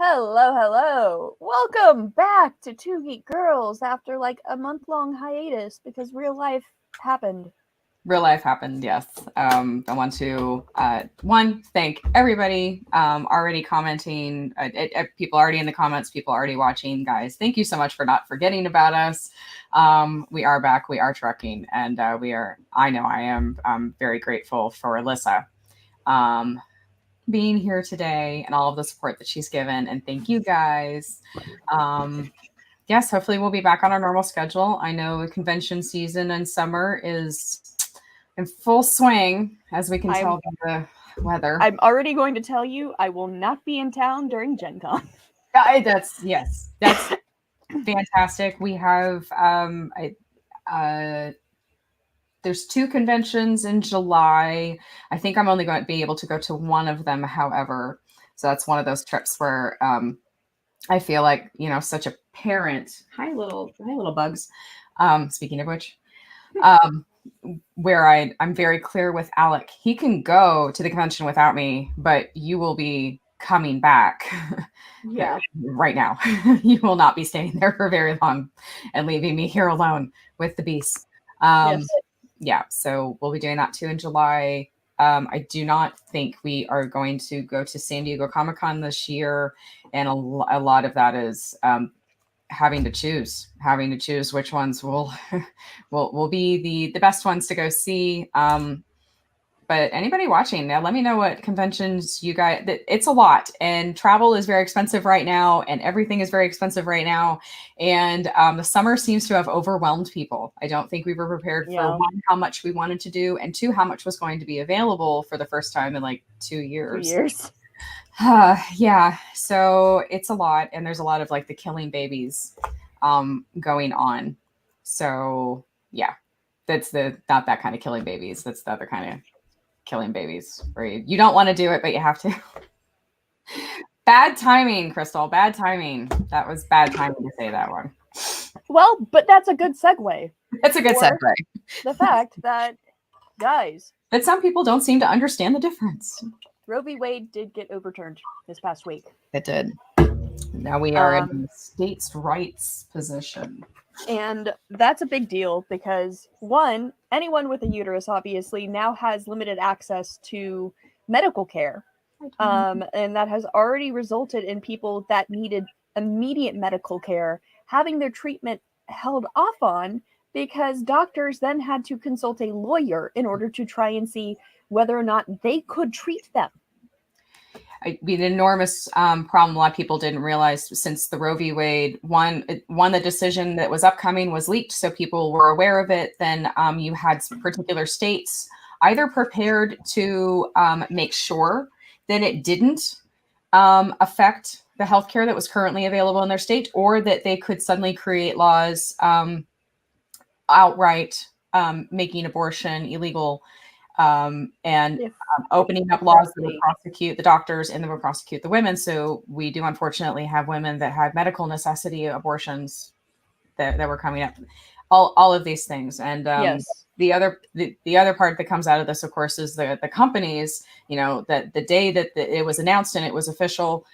Hello, hello. Welcome back to Two Geek Girls after like a month-long hiatus because real life happened. Real life happened, yes. I want to thank everybody already commenting, people already in the comments, people already watching. Guys, thank you so much for not forgetting about us. We are back, we are trucking, and I know I am very grateful for Alyssa being here today and all of the support that she's given. And thank you guys. Yes, hopefully we'll be back on our normal schedule. I know convention season and summer is in full swing, as we can tell by the weather. I'm already going to tell you I will not be in town during Gen Con. That's fantastic. We have there's 2 conventions in July. I think I'm only going to be able to go to one of them, however. So that's one of those trips where I feel like, such a parent. Hi little bugs. Speaking of which, where I'm very clear with Alec. He can go to the convention without me, but you will be coming back. Yeah. Right now. You will not be staying there for very long and leaving me here alone with the beasts. Yes. Yeah, so we'll be doing that too in July. I do not think we are going to go to San Diego Comic-Con this year, and a lot of that is having to choose which ones will be the best ones to go see. But anybody watching now, let me know what conventions you guys. It's a lot, and travel is very expensive right now, and everything is very expensive right now. And the summer seems to have overwhelmed people. I don't think we were prepared for one, how much we wanted to do, and 2, how much was going to be available for the first time in like 2 years. 2 years. Yeah, so it's a lot, and there's a lot of like the killing babies going on. So yeah, that's not that kind of killing babies. That's the other kind of killing babies where you don't want to do it, but you have to. Bad timing, Crystal. Bad timing. That was bad timing to say that one. Well, but that's a good segue. That's a good segue. The fact that, guys, that some people don't seem to understand the difference. Roe v. Wade did get overturned this past week. It did. Now we are in the states' rights position. And that's a big deal because, one, anyone with a uterus obviously now has limited access to medical care. And that has already resulted in people that needed immediate medical care having their treatment held off on because doctors then had to consult a lawyer in order to try and see whether or not they could treat them. An enormous problem a lot of people didn't realize since the Roe v. Wade the decision that was upcoming was leaked, so people were aware of it. Then you had particular states either prepared to make sure that it didn't affect the healthcare that was currently available in their state, or that they could suddenly create laws outright making abortion illegal. Opening up laws that would prosecute the doctors and that would prosecute the women. So we do unfortunately have women that had medical necessity abortions that were coming up. All of these things. And the other part that comes out of this, of course, is the companies, that the day that it was announced and it was official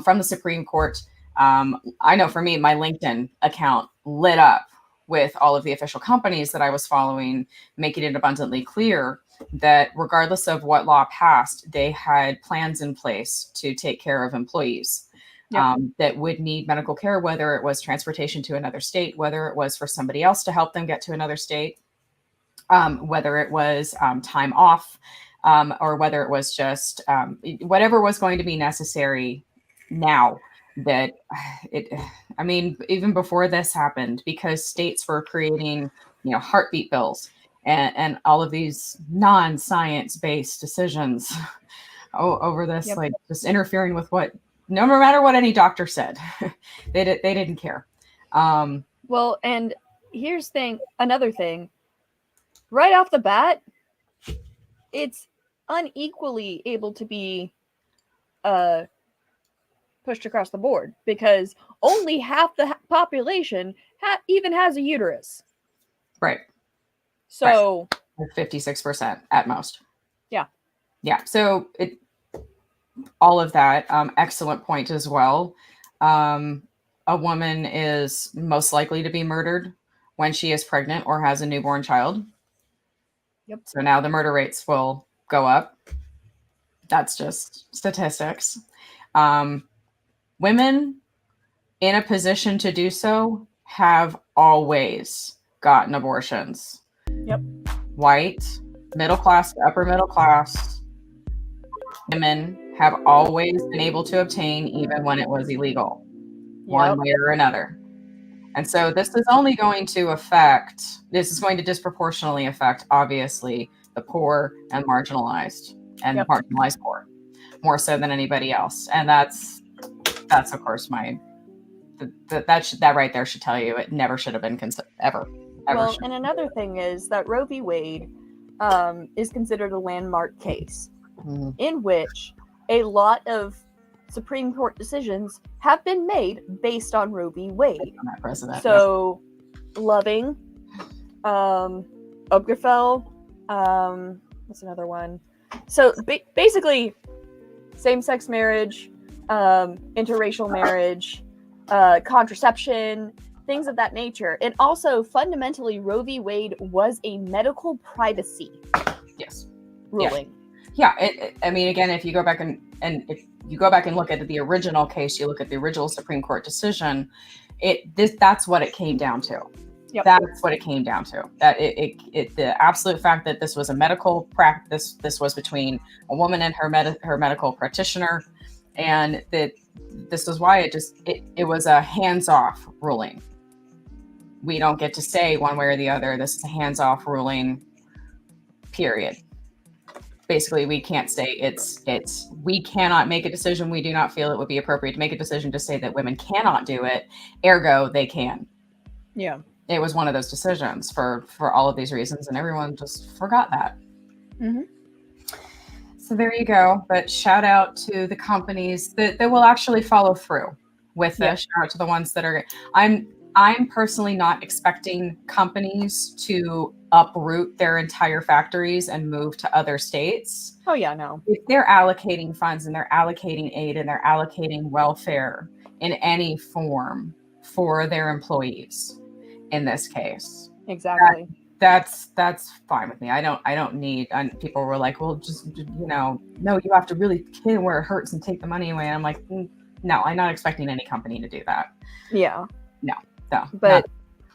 from the Supreme Court. I know for me, my LinkedIn account lit up with all of the official companies that I was following, making it abundantly clear that regardless of what law passed, they had plans in place to take care of employees that would need medical care, whether it was transportation to another state, whether it was for somebody else to help them get to another state, whether it was time off, or whether it was just whatever was going to be necessary now. Even before this happened, because states were creating, heartbeat bills and all of these non-science-based decisions over this, just interfering with no matter what any doctor said, they didn't care. Well, and here's another thing, right off the bat, it's unequally able to be pushed across the board because only half the population even has a uterus. Right. So 56% at most. Yeah. Yeah. So all of that. Excellent point as well. A woman is most likely to be murdered when she is pregnant or has a newborn child. Yep. So now the murder rates will go up. That's just statistics. Women in a position to do so have always gotten abortions. Yep. White, middle class, upper middle class women have always been able to obtain, even when it was illegal, one way or another. And so this is only going to disproportionately affect, obviously, the poor and marginalized marginalized poor, more so than anybody else. And that's of course that right there should tell you it never should have been ever. Well, and another thing is that Roe v. Wade is considered a landmark case in which a lot of Supreme Court decisions have been made based on Roe v. Wade. So, Loving, Obergefell, what's another one? So, basically, same-sex marriage, interracial marriage, contraception, things of that nature. And also, fundamentally, Roe v. Wade was a medical privacy ruling. Yeah. I mean, again, if you go back and if you go back and look at the original case, you look at the original Supreme Court decision, that's what it came down to. Yep. That's what it came down to. That the absolute fact that this was a medical practice, this was between a woman and her medical practitioner, and that this is why it was a hands-off ruling. We don't get to say one way or the other. This is a hands-off ruling, period. Basically, we can't say we cannot make a decision. We do not feel it would be appropriate to make a decision to say that women cannot do it. Ergo, they can. Yeah. It was one of those decisions for all of these reasons, and everyone just forgot that. Mm-hmm. So there you go. But shout out to the companies that will actually follow through with this. Shout out to the ones that are. I'm personally not expecting companies to uproot their entire factories and move to other states. Oh yeah, no. If they're allocating funds and they're allocating aid and they're allocating welfare in any form for their employees, in this case, exactly. That's fine with me. I don't need. And people were like, well, just no, you have to really hit where it hurts and take the money away. And I'm like, no, I'm not expecting any company to do that. Yeah. No. But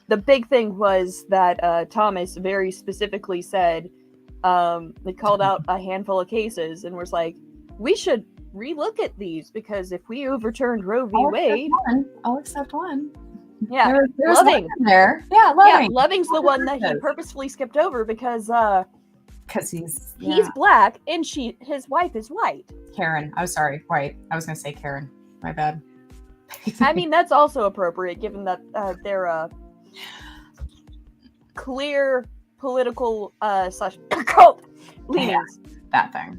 the big thing was that Thomas very specifically said, they called out a handful of cases and was like, we should relook at these because if we overturned Roe v. Wade, I'll accept one. Yeah, there's Loving in there. Yeah, Loving. Yeah, Loving's the one that he purposefully skipped over because he's black and his wife is white. Karen. I'm sorry, white. I was gonna say Karen. My bad. I mean, that's also appropriate given that they're clear political / cult leanings. That thing.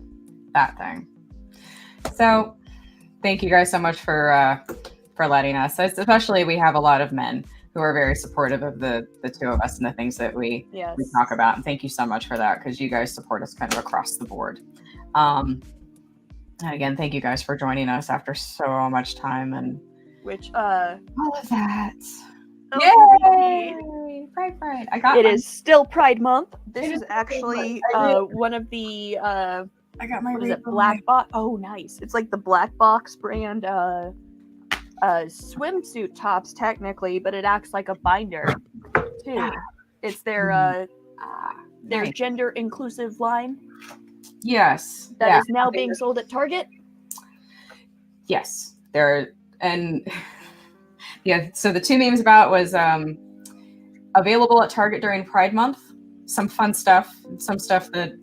So, thank you guys so much for letting us. Especially, we have a lot of men who are very supportive of the two of us and the things that we talk about. And thank you so much for that because you guys support us kind of across the board. And again, thank you guys for joining us after so much time and all of that. Yay! Pride. I got it. Is still Pride Month. This is actually one of the I got my Black Box. Oh, nice! It's like the Black Box brand swimsuit tops technically, but it acts like a binder too. It's their nice. Gender inclusive line. Yes, that is now being sold at Target. Yes, so the two memes about was available at Target during Pride Month. Some fun stuff, some stuff that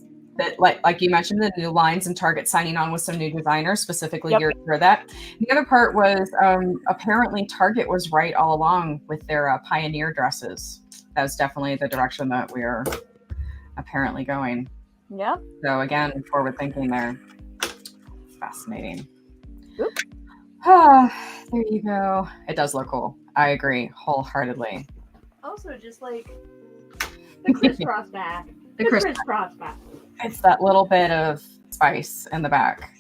like you mentioned, the new lines and Target signing on with some new designers specifically geared for that. The other part was apparently Target was right all along with their pioneer dresses. That's definitely the direction that we are apparently going. Yeah. So again, forward thinking there. Fascinating. There you go. It does look cool. I agree wholeheartedly. Also, just like the crisscross back. The crisscross back. It's that little bit of spice in the back.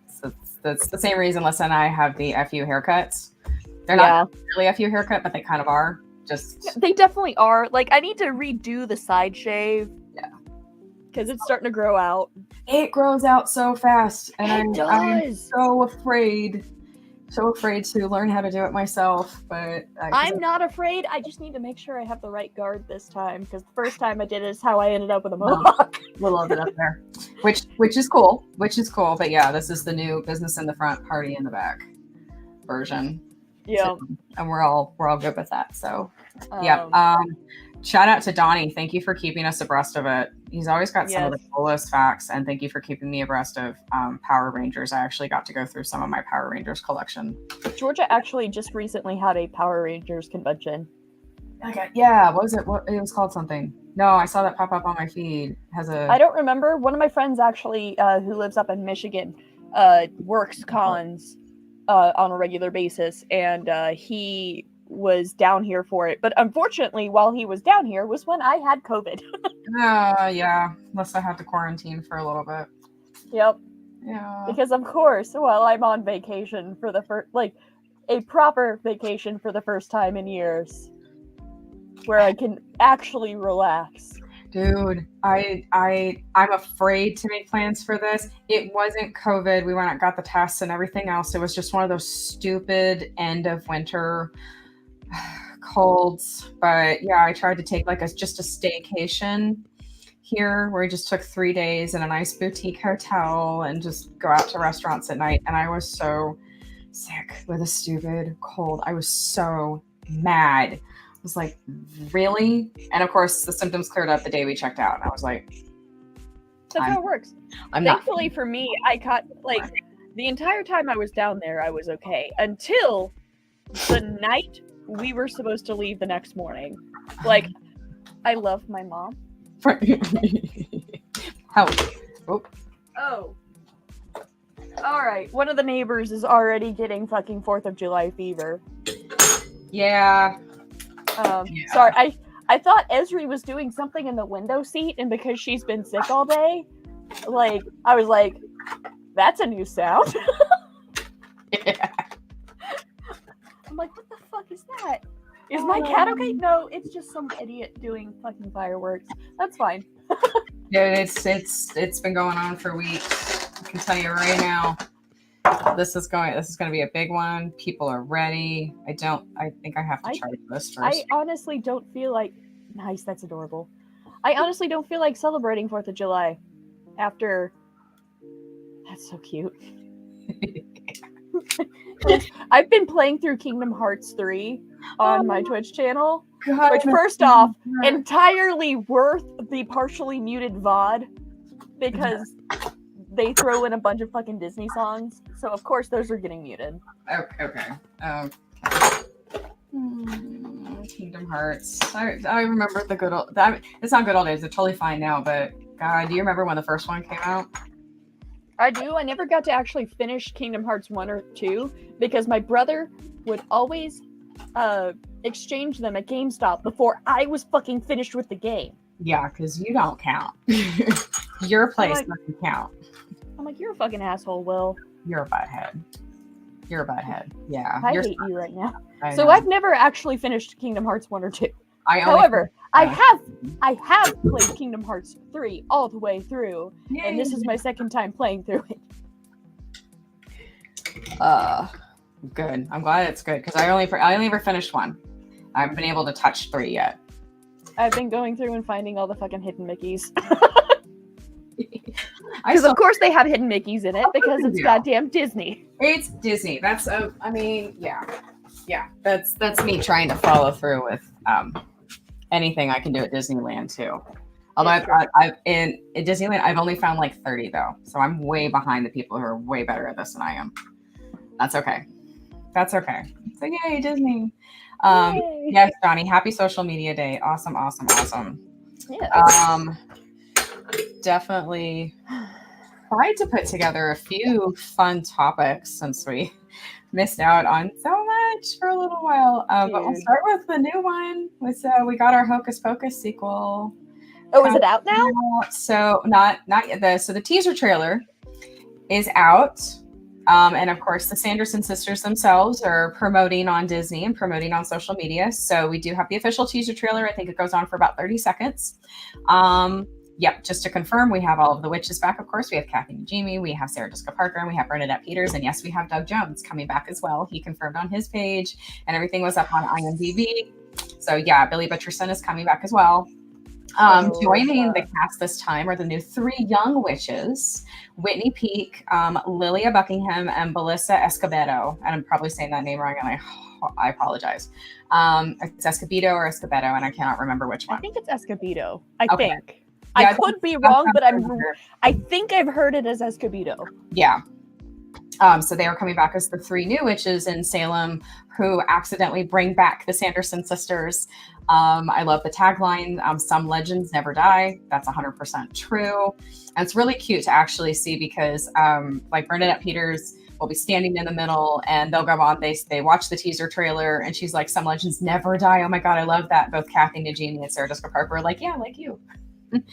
So that's the same reason Lissa and I have the FU haircuts. They're not really FU haircut, but they kind of are. They definitely are. Like, I need to redo the side shave. Yeah. Because it's starting to grow out. It grows out so fast. And I'm so afraid to learn how to do it myself. But I'm not afraid. I just need to make sure I have the right guard this time. Because the first time I did it is how I ended up with a mohawk. A little bit up there. Which is cool. But yeah, this is the new business in the front, party in the back version. Yeah. So, and we're all good with that. So yeah. Shout out to Donnie. Thank you for keeping us abreast of it. He's always got some of the coolest facts, and thank you for keeping me abreast of Power Rangers. I actually got to go through some of my Power Rangers collection. Georgia actually just recently had a Power Rangers convention. What was it? It was called something. No, I saw that pop up on my feed. I don't remember. One of my friends actually, who lives up in Michigan, works cons on a regular basis, and he was down here for it. But unfortunately, while he was down here was when I had COVID. Yeah. Unless I had to quarantine for a little bit. Yep. Yeah. Because of course, well, I'm on vacation for the first, like, a proper vacation for the first time in years, where I can actually relax. Dude, I'm afraid to make plans for this. It wasn't COVID. We went and got the tests and everything else. It was just one of those stupid end of winter colds. But yeah, I tried to take like just a staycation here where I just took 3 days in a nice boutique hotel and just go out to restaurants at night. And I was so sick with a stupid cold. I was so mad. I was like, really? And of course, the symptoms cleared up the day we checked out. And I was like, that's how it works. Thankfully for me, I caught, like, the entire time I was down there, I was okay. Until the night we were supposed to leave the next morning. Like, I love my mom. How? Oh. All right. One of the neighbors is already getting fucking 4th of July fever. Yeah. Sorry, I thought Esri was doing something in the window seat, and because she's been sick all day, like, I was like, that's a new sound. Yeah. I'm like, what the fuck is that? Is my cat okay? No, it's just some idiot doing fucking fireworks. That's fine. Yeah, it's been going on for weeks. I can tell you right now. This is going to be a big one. People are ready. I think I have to charge this first. I honestly don't feel like, nice, that's adorable. I honestly don't feel like celebrating 4th of July after, that's so cute. I've been playing through Kingdom Hearts 3 on my Twitch channel, which first off, entirely worth the partially muted VOD, because they throw in a bunch of fucking Disney songs, so of course those are getting muted. Okay. Kingdom Hearts. I remember the good old. It's not good old days. They're totally fine now. But God, do you remember when the first one came out? I do. I never got to actually finish Kingdom Hearts 1 or 2 because my brother would always exchange them at GameStop before I was fucking finished with the game. Yeah, because you don't count. Your place doesn't count. I'm like, you're a fucking asshole, Will. You're a butthead. Yeah. I hate you right now. So I've never actually finished Kingdom Hearts 1 or 2. However, I have played Kingdom Hearts 3 all the way through, and this is my second time playing through it. Good. I'm glad it's good because I only ever finished 1. I haven't been able to touch 3 yet. I've been going through and finding all the fucking hidden Mickeys. Because of course they have hidden Mickeys in it because it's goddamn Disney. It's Disney. That's yeah. That's me trying to follow through with anything I can do at Disneyland too. Although I've in Disneyland I've only found like 30 though, so I'm way behind the people who are way better at this than I am. That's okay. So yay, Disney. Yay. Yes, Johnny. Happy Social Media Day. Awesome. Yeah. Definitely tried to put together a few fun topics since we missed out on so much for a little while. But we'll start with the new one. We got our Hocus Pocus sequel. Oh, is it out now? So not yet. So the teaser trailer is out. And of course, the Sanderson sisters themselves are promoting on Disney and promoting on social media. So we do have the official teaser trailer. I think it goes on for about 30 seconds. Yep, just to confirm, we have all of the witches back, of course. We have Kathy Najimy, we have Sarah Jessica Parker, and we have Bernadette Peters. And yes, we have Doug Jones coming back as well. He confirmed on his page, and everything was up on IMDb. So yeah, Billy Butcherson is coming back as well. Joining the cast this time are the new 3 young witches, Whitney Peak, Lilia Buckingham, and Belissa Escobedo. And I'm probably saying that name wrong, and I apologize. It's Escobedo or Escobedo, and I cannot remember which one. I think it's Escobedo. I Okay. think. Yeah, I could be wrong, but I think I've heard it as Escobedo. Yeah. So they are coming back as the 3 new witches in Salem who accidentally bring back the Sanderson sisters. I love the tagline, some legends never die. That's 100% true. And it's really cute to actually see because like Bernadette Peters will be standing in the middle and they'll go on, they watch the teaser trailer and she's like, some legends never die. Oh my God, I love that. Both Kathy Najimy and Sarah Jessica Parker are like, yeah, like you.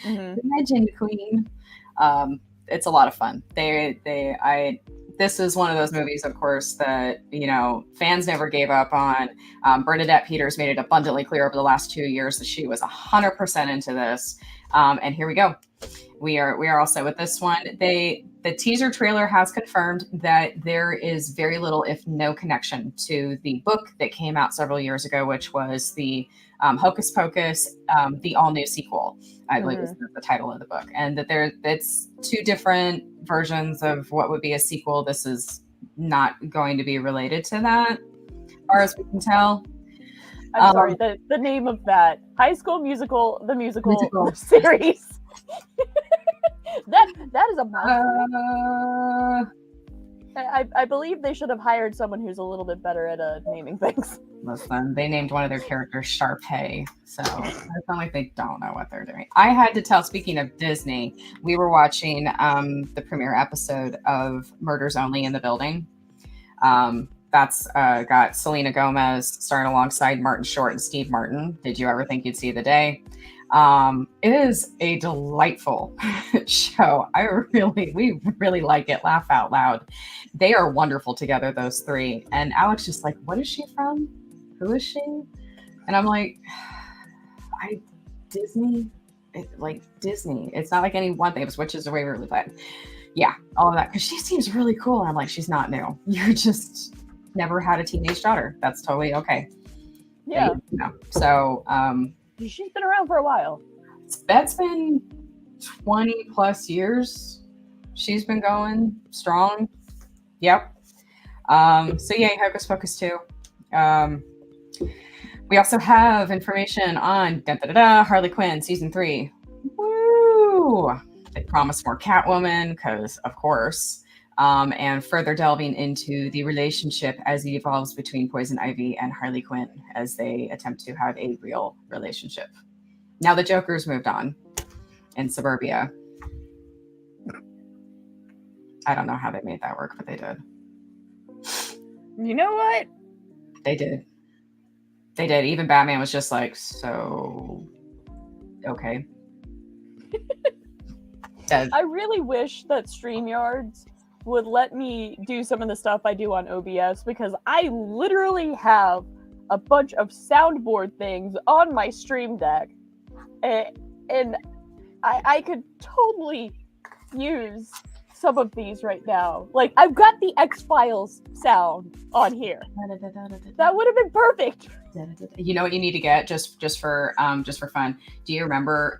The legend queen. It's a lot of fun. This is one of those movies, of course, that, you know, fans never gave up on. Bernadette Peters made it abundantly clear over the last 2 years that she was 100% into this. And here we go. We are all set with this one. The teaser trailer has confirmed that there is very little, if no connection to the book that came out several years ago, which was the Hocus Pocus, the all-new sequel, I believe is the title of the book. And that it's 2 different versions of what would be a sequel. This is not going to be related to that, as far as we can tell. I'm sorry, the name of that High School Musical, the musical series. that is a mouthful. I believe they should have hired someone who's a little bit better at naming things. Listen, they named one of their characters Sharpay, so it's not like they don't know what they're doing. I had to tell, speaking of Disney, we were watching the premiere episode of Murders Only in the Building. That's got Selena Gomez starring alongside Martin Short and Steve Martin. Did you ever think you'd see the day? It is a delightful show. We really like it. Laugh out loud. They are wonderful together, those 3. And Alex just like, what is she from? Who is she? And I'm like, Disney. Disney. It's not like any one thing. It was Witches of Waverly Place. Yeah, all of that. Because she seems really cool. And I'm like, she's not new. You just never had a teenage daughter. That's totally okay. Yeah. So, she's been around for a while. That's been 20 plus years. She's been going strong. Yep. So yeah, Hocus Pocus 2. We also have information on Harley Quinn season 3. Woo! They promised more Catwoman because, of course, and further delving into the relationship as it evolves between Poison Ivy and Harley Quinn as they attempt to have a real relationship. Now the Joker's moved on in suburbia. I don't know how they made that work, but they did. You know what? They did. They did. Even Batman was just like, so, okay. I really wish that StreamYards would let me do some of the stuff I do on OBS, because I literally have a bunch of soundboard things on my Stream Deck, and I could totally use some of these right now. Like, I've got the X-Files sound on here. That would have been perfect. You know what you need to get just for fun? Do you remember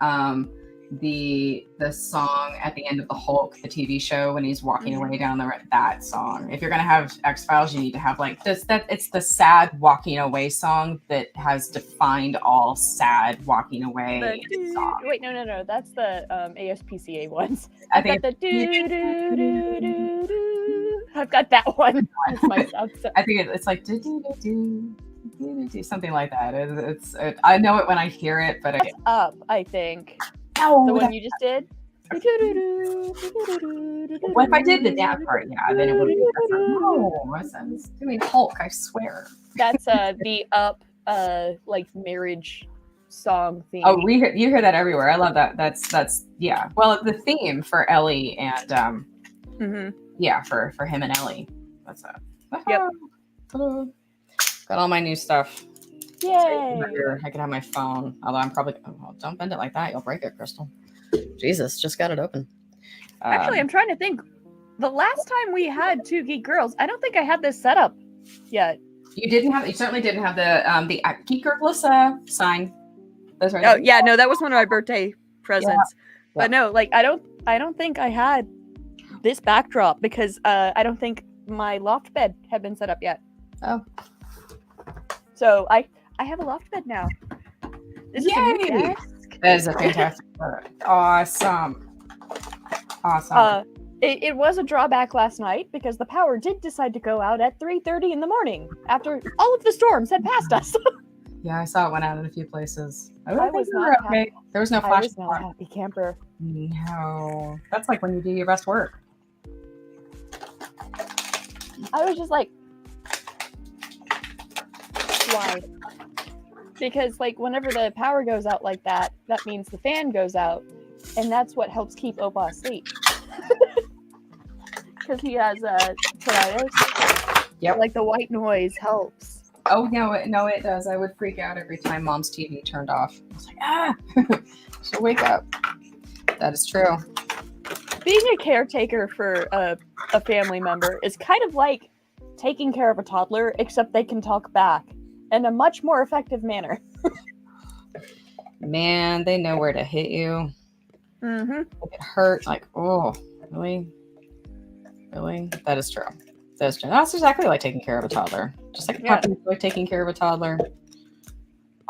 the song at the end of the Hulk, the TV show, when he's walking away down that song? If you're gonna have X-Files, you need to have like this. That it's the sad walking away song that has defined all sad walking away songs. Wait, no, that's the ASPCA ones. I think I've got that one. That's my sound. I think it's like something like that. I know it when I hear it, but it's up, I think. Oh, the one you just did. What if I did the dance part? Yeah, then it would be different. No, it's doing Hulk, I swear. That's the up like marriage song theme. Oh, you hear that everywhere. I love that. That's yeah. Well, the theme for Ellie and Yeah, for him and Ellie. That's it. Yep. Got all my new stuff. Yay! I can have my phone. Although I'm probably don't bend it like that. You'll break it, Crystal. Jesus, just got it open. Actually, I'm trying to think. The last time we had 2 Geek Girls, I don't think I had this set up yet. You certainly didn't have the Geek Girls sign. Those right. Oh yeah, no, that was one of my birthday presents. Yeah. But no, like I don't think I had this backdrop because I don't think my loft bed had been set up yet. Oh. So I have a loft bed now. This is a new desk. That is a fantastic Awesome. It was a drawback last night because the power did decide to go out at 3:30 in the morning after all of the storms had passed us. Yeah, I saw it went out in a few places. I was not happy. There was no flash. I was not a happy camper. No. That's like when you do your best work. I was just like, why? Because like whenever the power goes out like that, that means the fan goes out, and that's what helps keep Opa asleep. Because he has tinnitus. Yep. Like the white noise helps. Oh no, it does. I would freak out every time Mom's TV turned off. I was like, she'll wake up. That is true. Being a caretaker for a family member is kind of like taking care of a toddler, except they can talk back in a much more effective manner. Man, they know where to hit you. Mm-hmm. It hurt. Like, oh, really? Really? That is true. That's true. That's exactly like taking care of a toddler. Just like a puppy, like taking care of a toddler.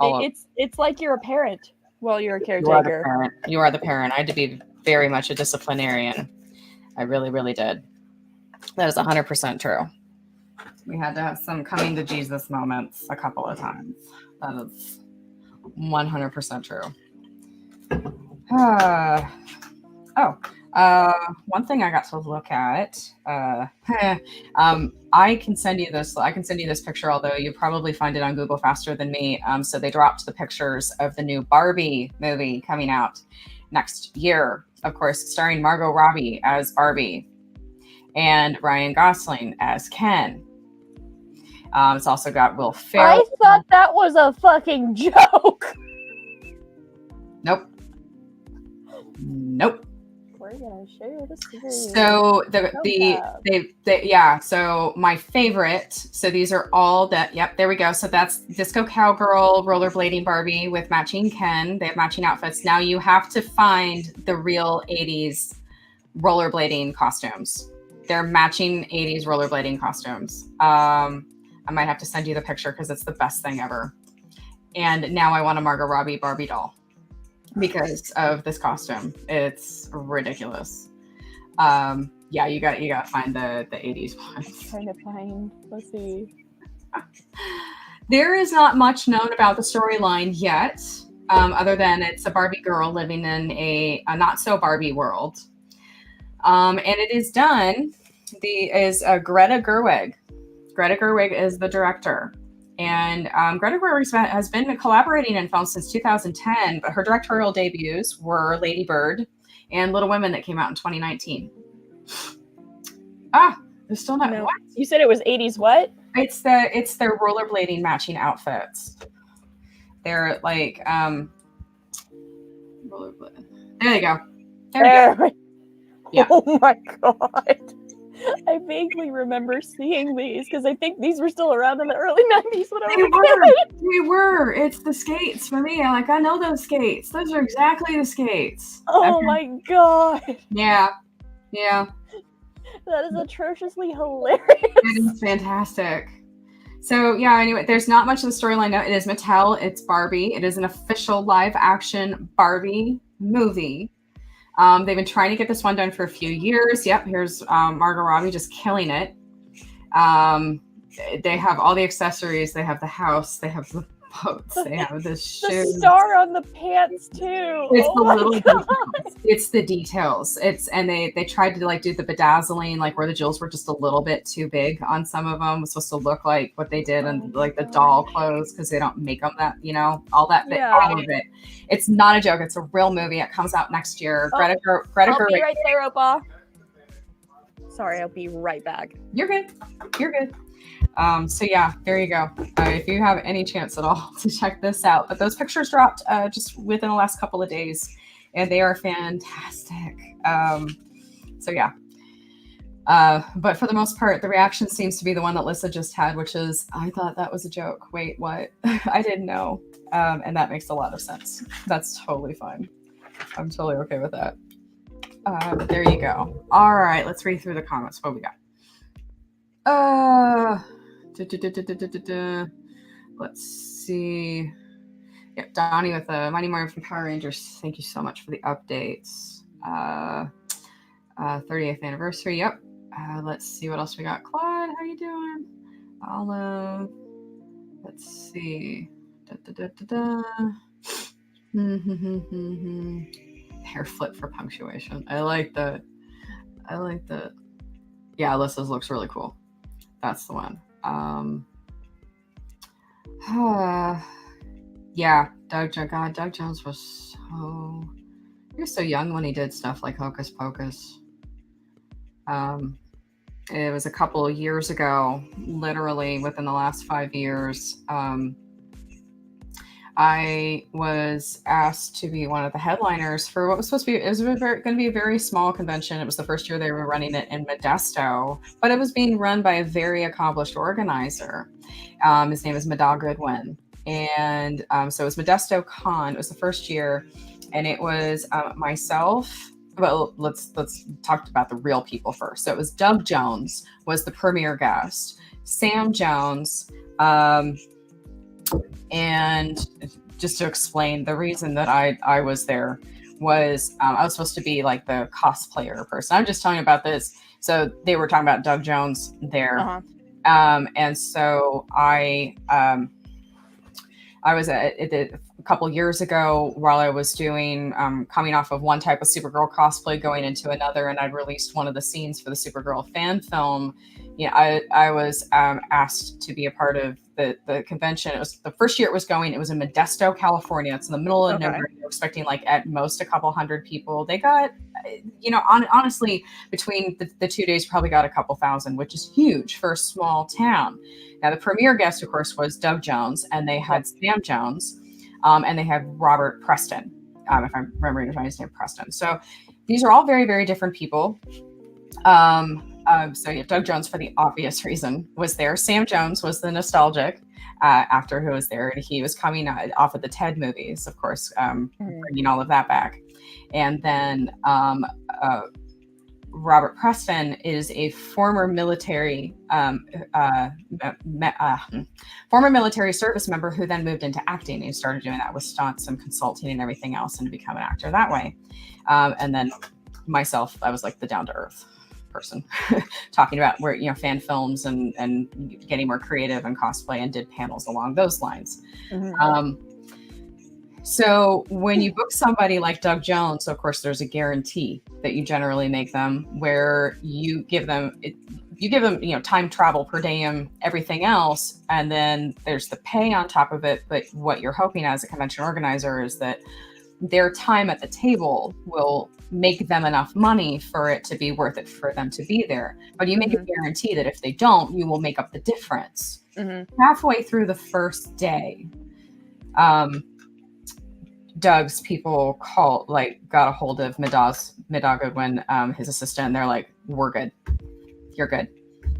It's like you're a parent while you're a caretaker. You are the parent. You are the parent. I had to be very much a disciplinarian. I really, really did. That is 100% true. We had to have some coming to Jesus moments a couple of times. That is 100% true. One thing I got to look at. I can send you this. I can send you this picture, although you probably find it on Google faster than me. So they dropped the pictures of the new Barbie movie coming out next year. Of course, starring Margot Robbie as Barbie and Ryan Gosling as Ken. It's also got Will Ferrell. I thought that was a fucking joke. Nope. We're gonna share the screen. So so my favorite. So these are all that. Yep, there we go. So that's Disco Cowgirl, rollerblading Barbie with matching Ken. They have matching outfits. Now you have to find the real 80s rollerblading costumes. They're matching 80s rollerblading costumes. I might have to send you the picture because it's the best thing ever. And now I want a Margot Robbie Barbie doll because of this costume. It's ridiculous. Yeah, you got to find the 80s ones. Trying to find. Let's see. There is not much known about the storyline yet, other than it's a Barbie girl living in a not so Barbie world. And it is done. Greta Gerwig. Greta Gerwig is the director. And Greta Gerwig has been collaborating in films since 2010, but her directorial debuts were Lady Bird and Little Women that came out in 2019. There's still not. No. What? You said it was 80s what? It's their rollerblading matching outfits. They're like rollerblading. There you go. There we go. Yeah. Oh my god. I vaguely remember seeing these because I think these were still around in the early 90s when I was a kid. They were. It's the skates for me. I know those skates. Those are exactly the skates. Oh my god. Yeah. That is atrociously hilarious. It is fantastic. So yeah, anyway, there's not much of the storyline now. It is Mattel. It's Barbie. It is an official live action Barbie movie. They've been trying to get this one done for a few years. Yep, here's Margot Robbie just killing it. They have all the accessories. They have the house. They have the boats. They have the shoes. The star on the pants too. It's the little details. It's the details. They tried to do the bedazzling, where the jewels were just a little bit too big on some of them. It was supposed to look like what they did in the doll clothes because they don't make them that, all that bit, all of it. It's not a joke. It's a real movie. It comes out next year. Greta I'll Gerwig. be right there, Opa. Sorry, I'll be right back. You're good. You're good. So yeah, there you go. If you have any chance at all to check this out, but those pictures dropped just within the last couple of days, and they are fantastic. So yeah. But for the most part, the reaction seems to be the one that Lissa just had, which is, I thought that was a joke. Wait, what? I didn't know. And that makes a lot of sense. That's totally fine. I'm totally okay with that. But there you go. All right, let's read through the comments. What we got? Let's see. Yep, Donnie with the Mighty Morning from Power Rangers. Thank you so much for the updates. 30th anniversary. Yep. Let's see what else we got. Claude, how you doing? Olive. Let's see. Hair flip for punctuation. I like that. Yeah, Alyssa's looks really cool. That's the one. Yeah, Doug Jones was he was so young when he did stuff like Hocus Pocus. It was a couple of years ago, literally within the last 5 years. I was asked to be one of the headliners for what was supposed to be, it was going to be a very small convention. It was the first year they were running it in Modesto, but it was being run by a very accomplished organizer. His name is Madog Goodwin. And so it was Modesto Con. It was the first year. And it was myself. Well, let's talk about the real people first. So it was Doug Jones was the premier guest. Sam Jones, and just to explain, the reason that I was there was I was supposed to be like the cosplayer person. I'm just telling you about this. So they were talking about Doug Jones there. And so I was a couple years ago while I was doing, coming off of one type of Supergirl cosplay, going into another, and I'd released one of the scenes for the Supergirl fan film. I was asked to be a part of the convention. It was the first year it was going. It was in Modesto, California. It's in the middle of nowhere. They were expecting like at most a couple hundred people. They got, honestly, between the 2 days, probably got a couple thousand, which is huge for a small town. Now, the premier guest, of course, was Doug Jones, and they had Sam Jones, and they had Robert Preston, if I'm remembering his name, Preston. So these are all very, very different people. So yeah, Doug Jones, for the obvious reason, was there. Sam Jones was the nostalgic actor who was there, and he was coming off of the Ted movies, of course, bringing all of that back. And then Robert Preston is a former military service member who then moved into acting and started doing that with stunts and consulting and everything else, and to become an actor that way. And then myself, I was like the down to earth person talking about where fan films and getting more creative and cosplay, and did panels along those lines. So when you book somebody like Doug Jones, of course, there's a guarantee that you generally make them, where you give them time, travel, per diem, everything else, and then there's the pay on top of it. But what you're hoping as a convention organizer is that their time at the table will make them enough money for it to be worth it for them to be there. But you make a guarantee that if they don't, you will make up the difference. Halfway through the first day, Doug's people got a hold of Madog Goodwin, his assistant, and they're like, "We're good. You're good.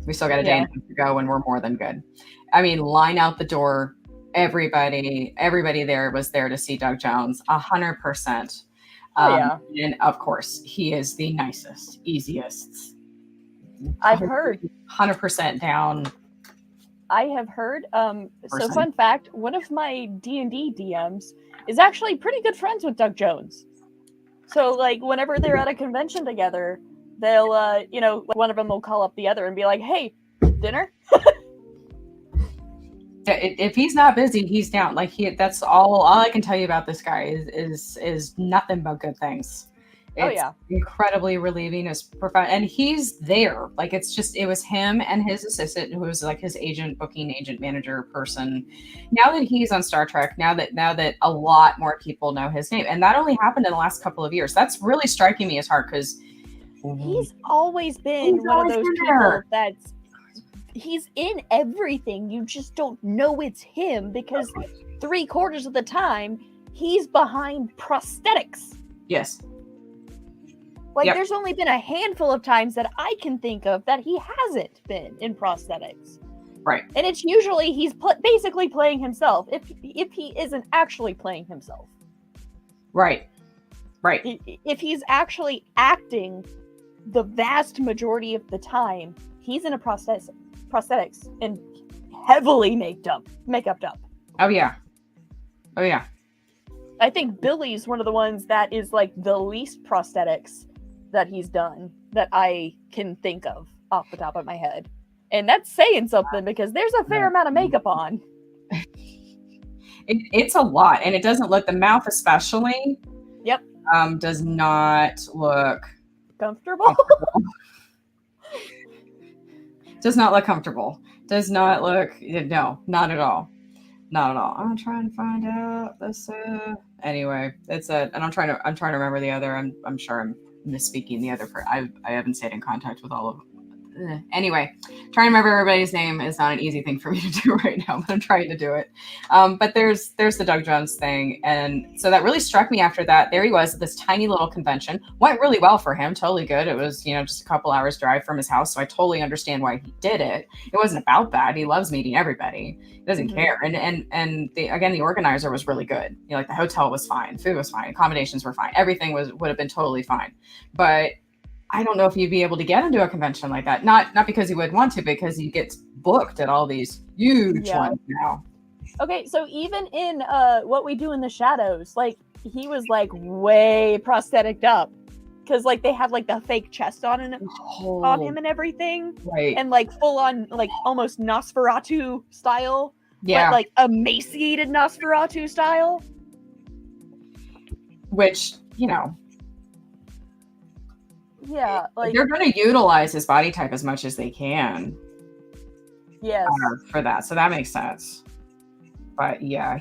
We still got a day and a half to go, and we're more than good." I mean, line out the door. Everybody there was there to see Doug Jones, 100%. And of course, he is the nicest, easiest. I've heard 100% down. I have heard. So fun fact: one of my D&D DMs is actually pretty good friends with Doug Jones. So like, whenever they're at a convention together, they'll, one of them will call up the other and be like, "Hey, dinner." If he's not busy, he's down. Like that's all I can tell you about this guy is nothing but good things. It's incredibly relieving, as profound, and he's there. Like it was him and his assistant, who was like his booking agent manager person. Now that he's on Star Trek, now that a lot more people know his name, and that only happened in the last couple of years. That's really striking me as hard, because He's always been He's one always of those been people there. he's in everything. You just don't know it's him because 3/4 of the time he's behind prosthetics. Yes. Like, Yep. there's only been a handful of times that I can think of that he hasn't been in prosthetics. Right. And it's usually he's basically playing himself, if he isn't actually playing himself. Right. If he's actually acting the vast majority of the time, he's in a prosthetics and heavily makeup up. Oh yeah. I think Billy's one of the ones that is like the least prosthetics that he's done that I can think of off the top of my head. And that's saying something because there's a fair amount of makeup on. It's a lot, and it doesn't look, the mouth especially. Yep. Does not look comfortable. Does not look comfortable. Does not look, no, not at all. Not at all. I'm trying to find out this. Anyway, and I'm trying to remember the other. I'm sure I'm misspeaking the other. I haven't stayed in contact with all of. Anyway, trying to remember everybody's name is not an easy thing for me to do right now, but I'm trying to do it. But there's the Doug Jones thing, and so that really struck me after that. There he was at this tiny little convention. Went really well for him. Totally good. It was, just a couple hours drive from his house, so I totally understand why he did it. It wasn't about that. He loves meeting everybody. He doesn't care. And the organizer was really good. Like the hotel was fine, food was fine, accommodations were fine, everything would have been totally fine. But I don't know if you'd be able to get into a convention like that. Not because he would want to, because he gets booked at all these huge ones now. Okay, so even in What We Do in the Shadows, like, he was like way prosthetic up, because like they have like the fake chest on him and everything, right? And like full on, like almost Nosferatu style, yeah, but like emaciated Nosferatu style, which yeah, like they're going to utilize his body type as much as they can. Yes. For that, so that makes sense. But yeah,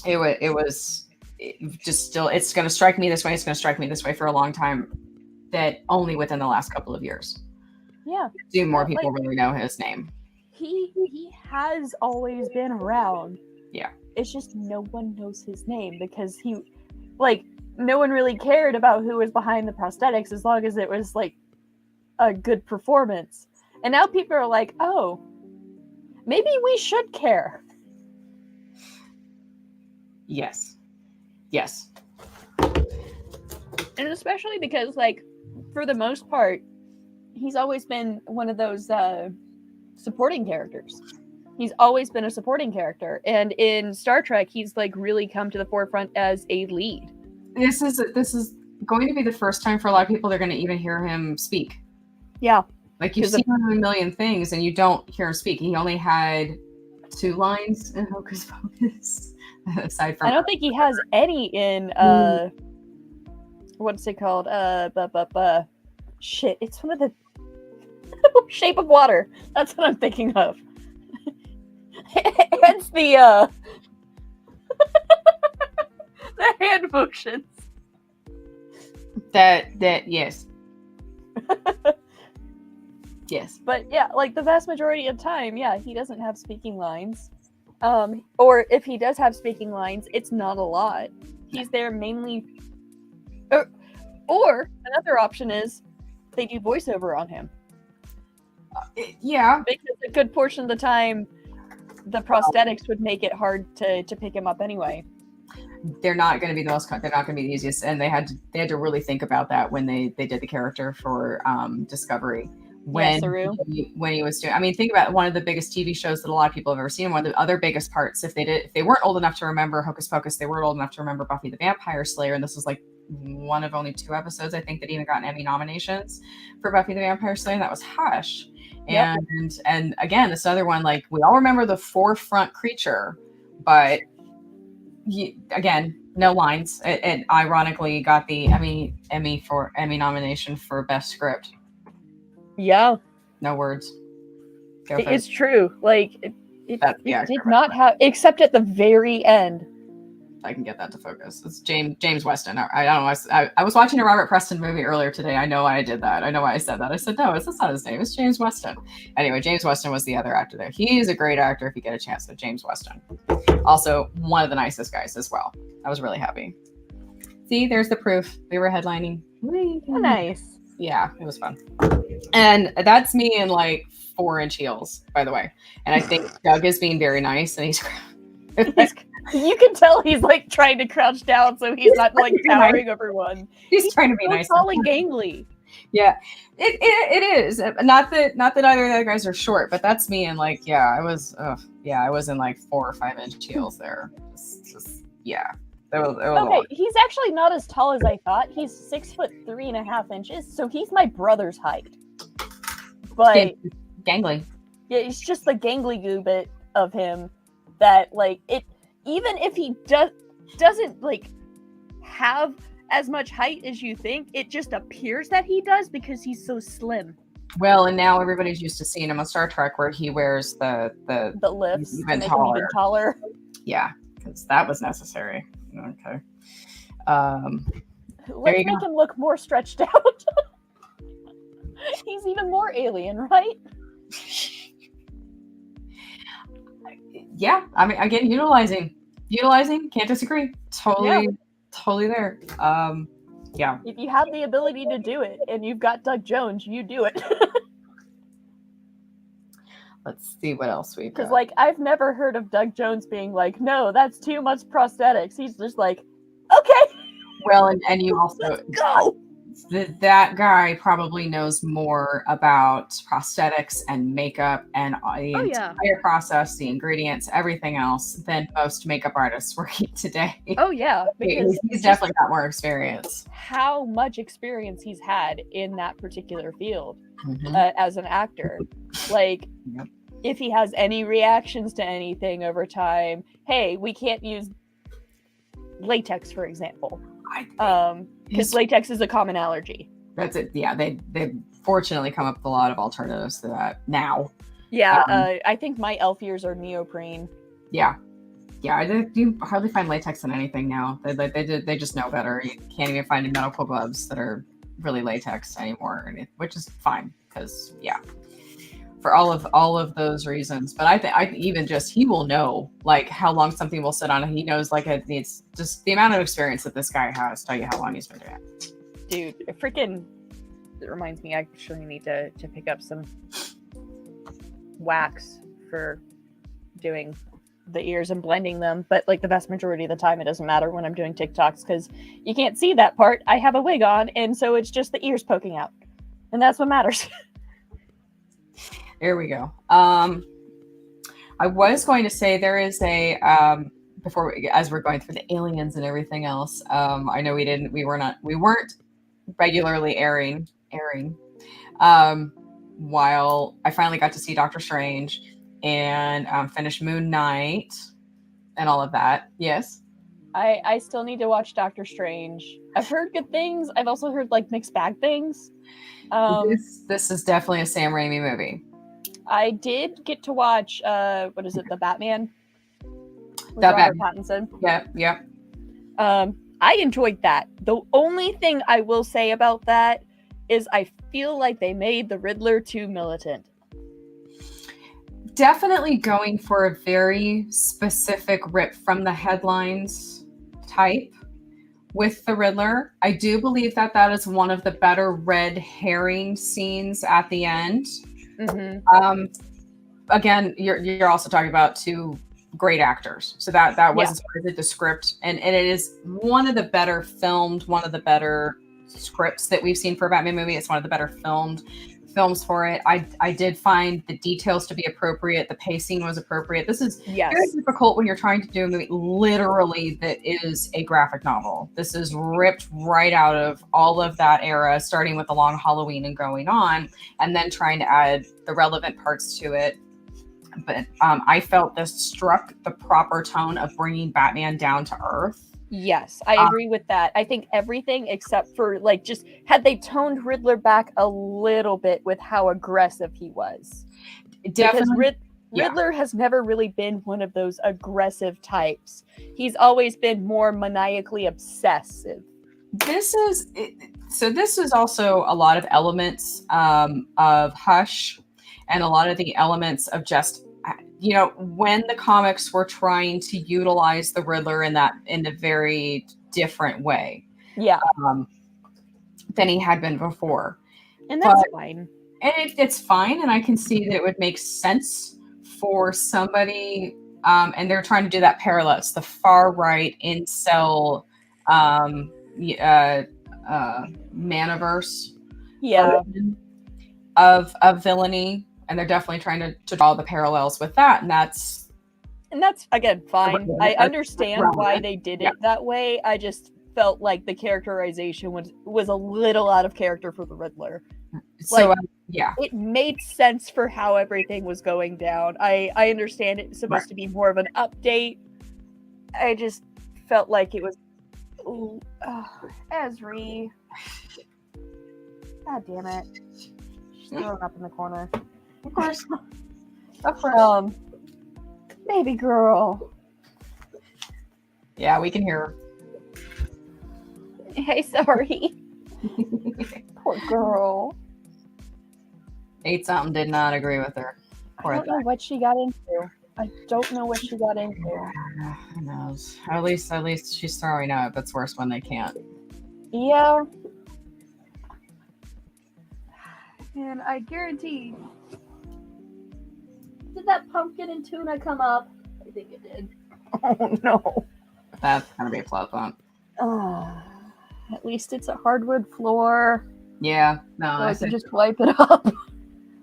it was just still. It's going to strike me this way. It's going to strike me this way for a long time. That only within the last couple of years. Yeah. Do more people really know his name? He has always been around. Yeah. It's just no one knows his name because no one really cared about who was behind the prosthetics as long as it was like a good performance. And now people are like, oh, maybe we should care. Yes. And especially because, like, for the most part, he's always been one of those supporting characters. He's always been a supporting character. And in Star Trek, he's like really come to the forefront as a lead. This is going to be the first time for a lot of people they're going to even hear him speak. Yeah. Like, you see him in a million things and you don't hear him speak. He only had 2 lines in Hocus Pocus. Aside from, I don't think he has any in what's it called? Shit, it's one of the Shape of Water. That's what I'm thinking of. It's the the hand motions. That yes. Yes. But yeah, like the vast majority of time, yeah, he doesn't have speaking lines. Or if he does have speaking lines, it's not a lot. He's there mainly. Or another option is they do voiceover on him. Yeah. Because a good portion of the time, the prosthetics would make it hard to pick him up anyway. They're not going to be the most. They're not going to be the easiest, and they had to really think about that when they did the character for Discovery. When he was doing, I mean, think about one of the biggest TV shows that a lot of people have ever seen. One of the other biggest parts, if they weren't old enough to remember Hocus Pocus, they weren't old enough to remember Buffy the Vampire Slayer, and this was like one of only 2 episodes, I think, that even got Emmy nominations for Buffy the Vampire Slayer. And that was Hush. Yep. And again, this other one, like, we all remember the forefront creature, but again, no lines. It ironically got the Emmy nomination for best script. Yeah. No words. It's true. Like it did not have, except at the very end. I can get that to focus. It's James Weston. I don't know. I was watching a Robert Preston movie earlier today. I know why I did that. I know why I said that. I said, no, that's not his name. It's James Weston. Anyway, James Weston was the other actor there. He's a great actor if you get a chance. So James Weston. Also, one of the nicest guys as well. I was really happy. See, there's the proof. We were headlining. Oh, nice. Yeah, it was fun. And that's me in like 4-inch heels, by the way. And I think Doug is being very nice, and he's you can tell he's like trying to crouch down so he's not like towering everyone. He's trying to be so nice. Tall and gangly. Yeah, it is. Not that either of the other guys are short, but that's me. And like, I was in like 4 or 5-inch heels there. Yeah. Okay, he's actually not as tall as I thought. He's 6'3.5" so he's my brother's height. But gangly. Yeah, it's just the gangly goo bit of him that like it. Even if he doesn't like have as much height as you think, it just appears that he does because he's so slim. Well, and now everybody's used to seeing him on Star Trek where he wears the lifts even to make taller. him even taller. Yeah, because that was necessary. Okay. Let's make him look more stretched out. He's even more alien, right? Yeah, I mean, again, utilizing, can't disagree. Totally there. Yeah. If you have the ability to do it and you've got Doug Jones, you do it. Let's see what else we've got. Because, like, I've never heard of Doug Jones being like, no, that's too much prosthetics. He's just like, okay. Well, and you also, let's go. That guy probably knows more about prosthetics and makeup and the entire process, the ingredients, everything else than most makeup artists working today. Oh, yeah. Because he's definitely got more experience. How much experience he's had in that particular field as an actor. Like, if he has any reactions to anything over time, hey, we can't use latex, for example. Because latex is a common allergy. That's it. Yeah, they fortunately come up with a lot of alternatives to that now. Yeah, I think my elf ears are neoprene. Yeah, you hardly find latex in anything now. They just know better. You can't even find medical gloves that are really latex anymore, which is fine because for all of those reasons. But I think even just he will know like how long something will sit on, and he knows like it's just the amount of experience that this guy has. Tell you how long he's been doing it. Dude, it reminds me, I actually need to pick up some wax for doing the ears and blending them. But like the vast majority of the time, it doesn't matter when I'm doing TikToks because you can't see that part. I have a wig on, and so it's just the ears poking out, and that's what matters. There we go. I was going to say there is a as we're going through the aliens and everything else. I know we weren't regularly airing. While I finally got to see Doctor Strange and finish Moon Knight and all of that. Yes. I still need to watch Doctor Strange. I've heard good things. I've also heard like mixed bag things. This is definitely a Sam Raimi movie. I did get to watch what is it, The Batman? With Robert Pattinson. Yeah. I enjoyed that. The only thing I will say about that is I feel like they made the Riddler too militant. Definitely going for a very specific rip from the headlines type with the Riddler. I do believe that is one of the better red herring scenes at the end. Mm-hmm. Again, you're also talking about two great actors, so that wasn't the script, and it is one of the better filmed, one of the better scripts that we've seen for a Batman movie. It's one of the better films for it. I did find the details to be appropriate. The pacing was appropriate. This is very difficult when you're trying to do a movie literally that is a graphic novel. This is ripped right out of all of that era, starting with The Long Halloween and going on, and then trying to add the relevant parts to it. But I felt this struck the proper tone of bringing Batman down to earth. Yes, I agree with that. I think everything except for like just had they toned Riddler back a little bit with how aggressive he was. Definitely. Because Riddler has never really been one of those aggressive types. He's always been more maniacally obsessive. This is also a lot of elements of Hush, and a lot of the elements of just, when the comics were trying to utilize the Riddler in a very different way, Yeah, than he had been before. and that's fine. And it's fine, and I can see that it would make sense for somebody, and they're trying to do that parallel. It's the far right incel maniverse of villainy, and they're definitely trying to draw the parallels with that, and that's again fine. I understand why they did it that way. I just felt like the characterization was a little out of character for the Riddler. So it made sense for how everything was going down. I understand it's supposed to be more of an update. I just felt like it was Ezri. God damn it. She's throwing up in the corner. Of course. Baby girl. Yeah, we can hear her. Hey, sorry. Poor girl. 8-something did not agree with her. I don't know what she got into. Who knows? At least she's throwing up. It's worse when they can't. Yeah. And I guarantee. Did that pumpkin and tuna come up? I think it did. Oh no. That's gonna be a plot bump. At least it's a hardwood floor. Yeah. No, so I can just wipe it up.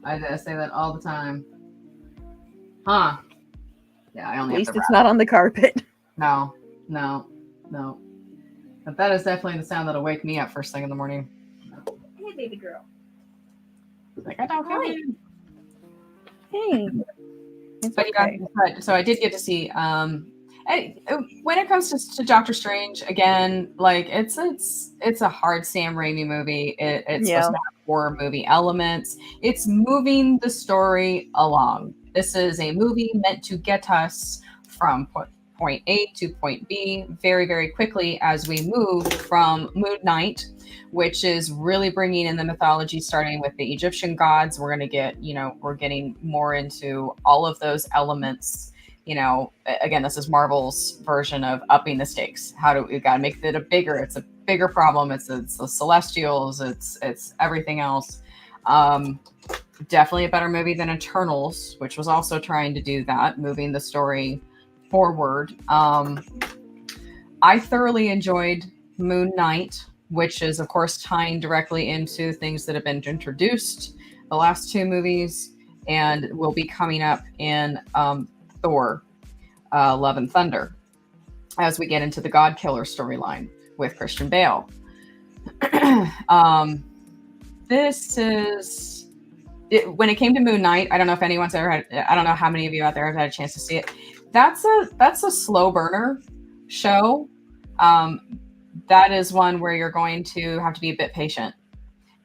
I say that all the time. Huh. Yeah, I only At least it's not on the carpet. No. But that is definitely the sound that'll wake me up first thing in the morning. Hey, baby girl. Like, I don't come in. Hey. But okay. Yeah, so I did get to see when it comes to Doctor Strange, again, like it's a hard Sam Raimi movie. It's supposed to have horror movie elements. It's moving the story along. This is a movie meant to get us from point A to point B very, very quickly as we move from Moon Knight, which is really bringing in the mythology, starting with the Egyptian gods. We're going to get, we're getting more into all of those elements. Again, this is Marvel's version of upping the stakes. We've got to make it it's a bigger problem. It's the Celestials. It's everything else. Definitely a better movie than Eternals, which was also trying to do that, moving the story forward. I thoroughly enjoyed Moon Knight, which is, of course, tying directly into things that have been introduced the last two movies and will be coming up in Thor, Love and Thunder, as we get into the God Killer storyline with Christian Bale. This is... when it came to Moon Knight, I don't know if anyone's ever had... I don't know how many of you out there have had a chance to see it. That's a slow burner show. That is one where you're going to have to be a bit patient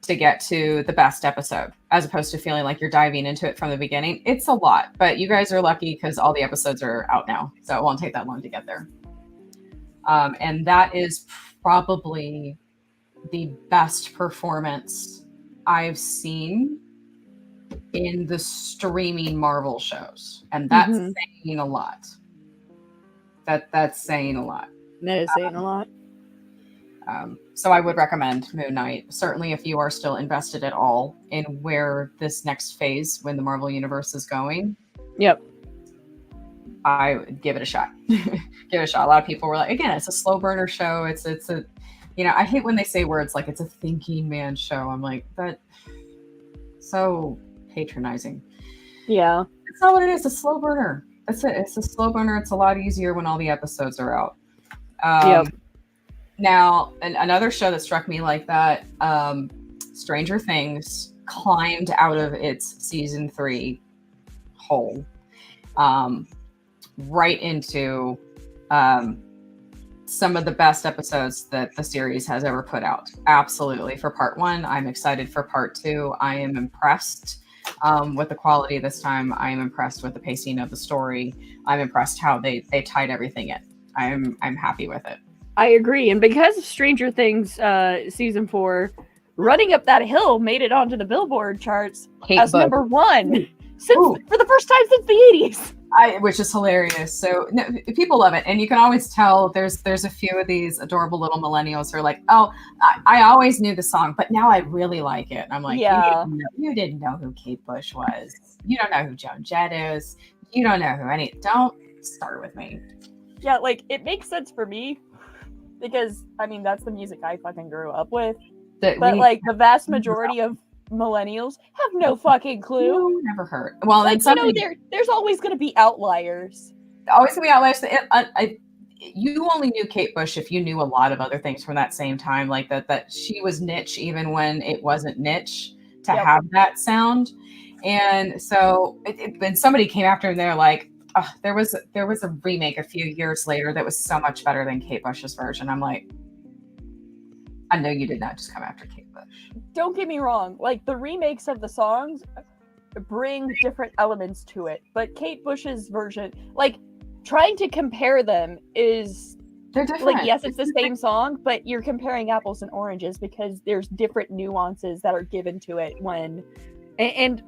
to get to the best episode, as opposed to feeling like you're diving into it from the beginning. It's a lot, but you guys are lucky because all the episodes are out now, so it won't take that long to get there. And that is probably the best performance I've seen in the streaming Marvel shows, and that's saying a lot. That's saying a lot. That is saying a lot. So I would recommend Moon Knight, certainly if you are still invested at all in where this next phase when the Marvel Universe is going. Yep. I would give it a shot. Give it a shot. A lot of people were like, again, it's a slow burner show. It's a, I hate when they say words like it's a thinking man show. I'm like, that so patronizing. Yeah. That's not what it is. It's a slow burner. That's it. It's a slow burner. It's a lot easier when all the episodes are out. Yep. Now, another show that struck me like that, Stranger Things climbed out of its season 3 hole right into some of the best episodes that the series has ever put out. Absolutely. For part 1, I'm excited for part 2. I am impressed with the quality this time. I'm impressed with the pacing of the story. I'm impressed how they tied everything in. I'm happy with it. I agree. And because of Stranger Things season 4, Running Up That Hill made it onto the Billboard charts as number 1 for the first time since the 80s. Which is hilarious. So no, people love it, and you can always tell there's a few of these adorable little millennials who are like, "Oh, I always knew the song, but now I really like it." And I'm like, yeah, you didn't know who Kate Bush was. You don't know who Joan Jett is. You don't know who any. Don't start with me. Yeah, like it makes sense for me because I mean that's the music I fucking grew up with. But like the vast majority of millennials have no fucking clue. Never heard. Well, like, there's always going to be outliers. Always going to be outliers. You only knew Kate Bush if you knew a lot of other things from that same time, like that she was niche even when it wasn't niche to have that sound. And so when somebody came after and they're like, oh, there was a remake a few years later that was so much better than Kate Bush's version. I'm like, I know you did not just come after Kate Bush. Don't get me wrong. Like, the remakes of the songs bring different elements to it. But Kate Bush's version, like, trying to compare them they're different. Like, yes, it's the same song, but you're comparing apples and oranges because there's different nuances that are given to it and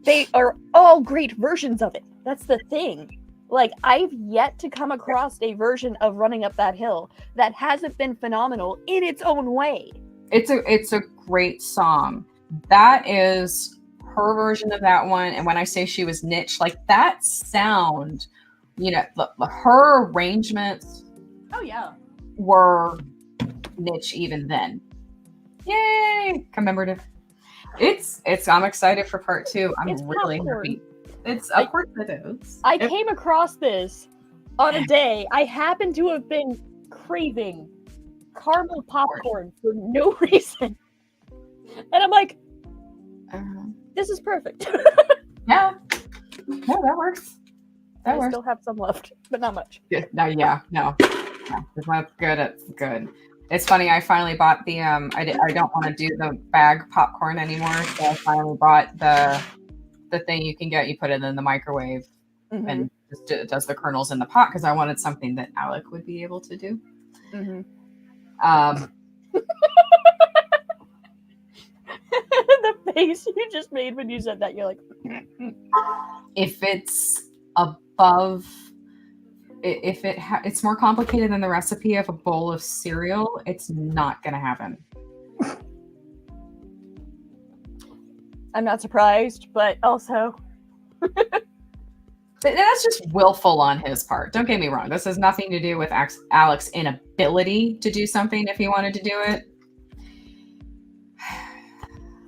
they are all great versions of it. That's the thing. Like, I've yet to come across a version of Running Up That Hill that hasn't been phenomenal in its own way. It's a great song. That is her version of that one. And when I say she was niche, like that sound, her arrangements were niche even then. Yay! Commemorative. I'm excited for part 2. I'm really happy. Of course it is. I came across this on a day I happened to have been craving caramel popcorn for no reason. And I'm like, this is perfect. Yeah. No, that works. I still have some left, but not much. Yeah, no. It's not good. It's good. It's funny. I finally bought the I don't want to do the bag popcorn anymore, so I finally bought the thing you can get. You put it in the microwave and just it does the kernels in the pot because I wanted something that Alec would be able to do. Mm-hmm. The face you just made when you said that, you're like, if it's above. It's more complicated than the recipe of a bowl of cereal, it's not going to happen. I'm not surprised, but also... That's just willful on his part. Don't get me wrong. This has nothing to do with Alex's inability to do something if he wanted to do it.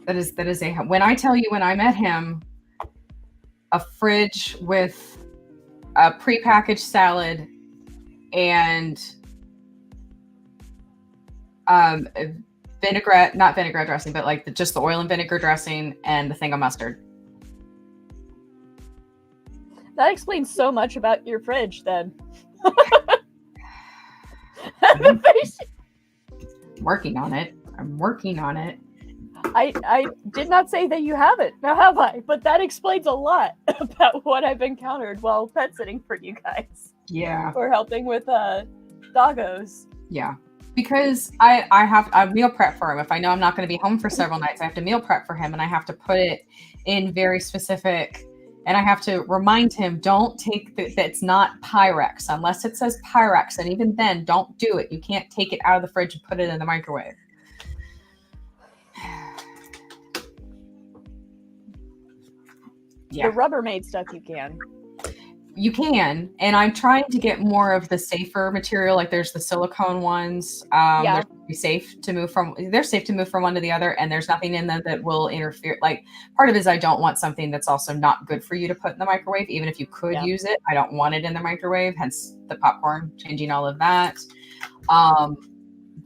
That is when I tell you when I met him, a fridge with a prepackaged salad and vinaigrette, not vinaigrette dressing, but like just the oil and vinegar dressing and the thing of mustard. That explains so much about your fridge then. Working on it. I'm working on it. I did not say that you haven't. Now have I? But that explains a lot about what I've encountered while pet sitting for you guys. Yeah. Or helping with doggos. Yeah. Because I meal prep for him. If I know I'm not going to be home for several nights, I have to meal prep for him and I have to put it in very specific, and I have to remind him, don't take that's not Pyrex unless it says Pyrex. And even then, don't do it. You can't take it out of the fridge and put it in the microwave. Yeah. The Rubbermaid stuff you can. You can, and I'm trying to get more of the safer material. Like there's the silicone ones. They're safe to move from. They're safe to move from one to the other, and there's nothing in them that will interfere. Like part of it is I don't want something that's also not good for you to put in the microwave, even if you could use it. I don't want it in the microwave. Hence the popcorn. Changing all of that.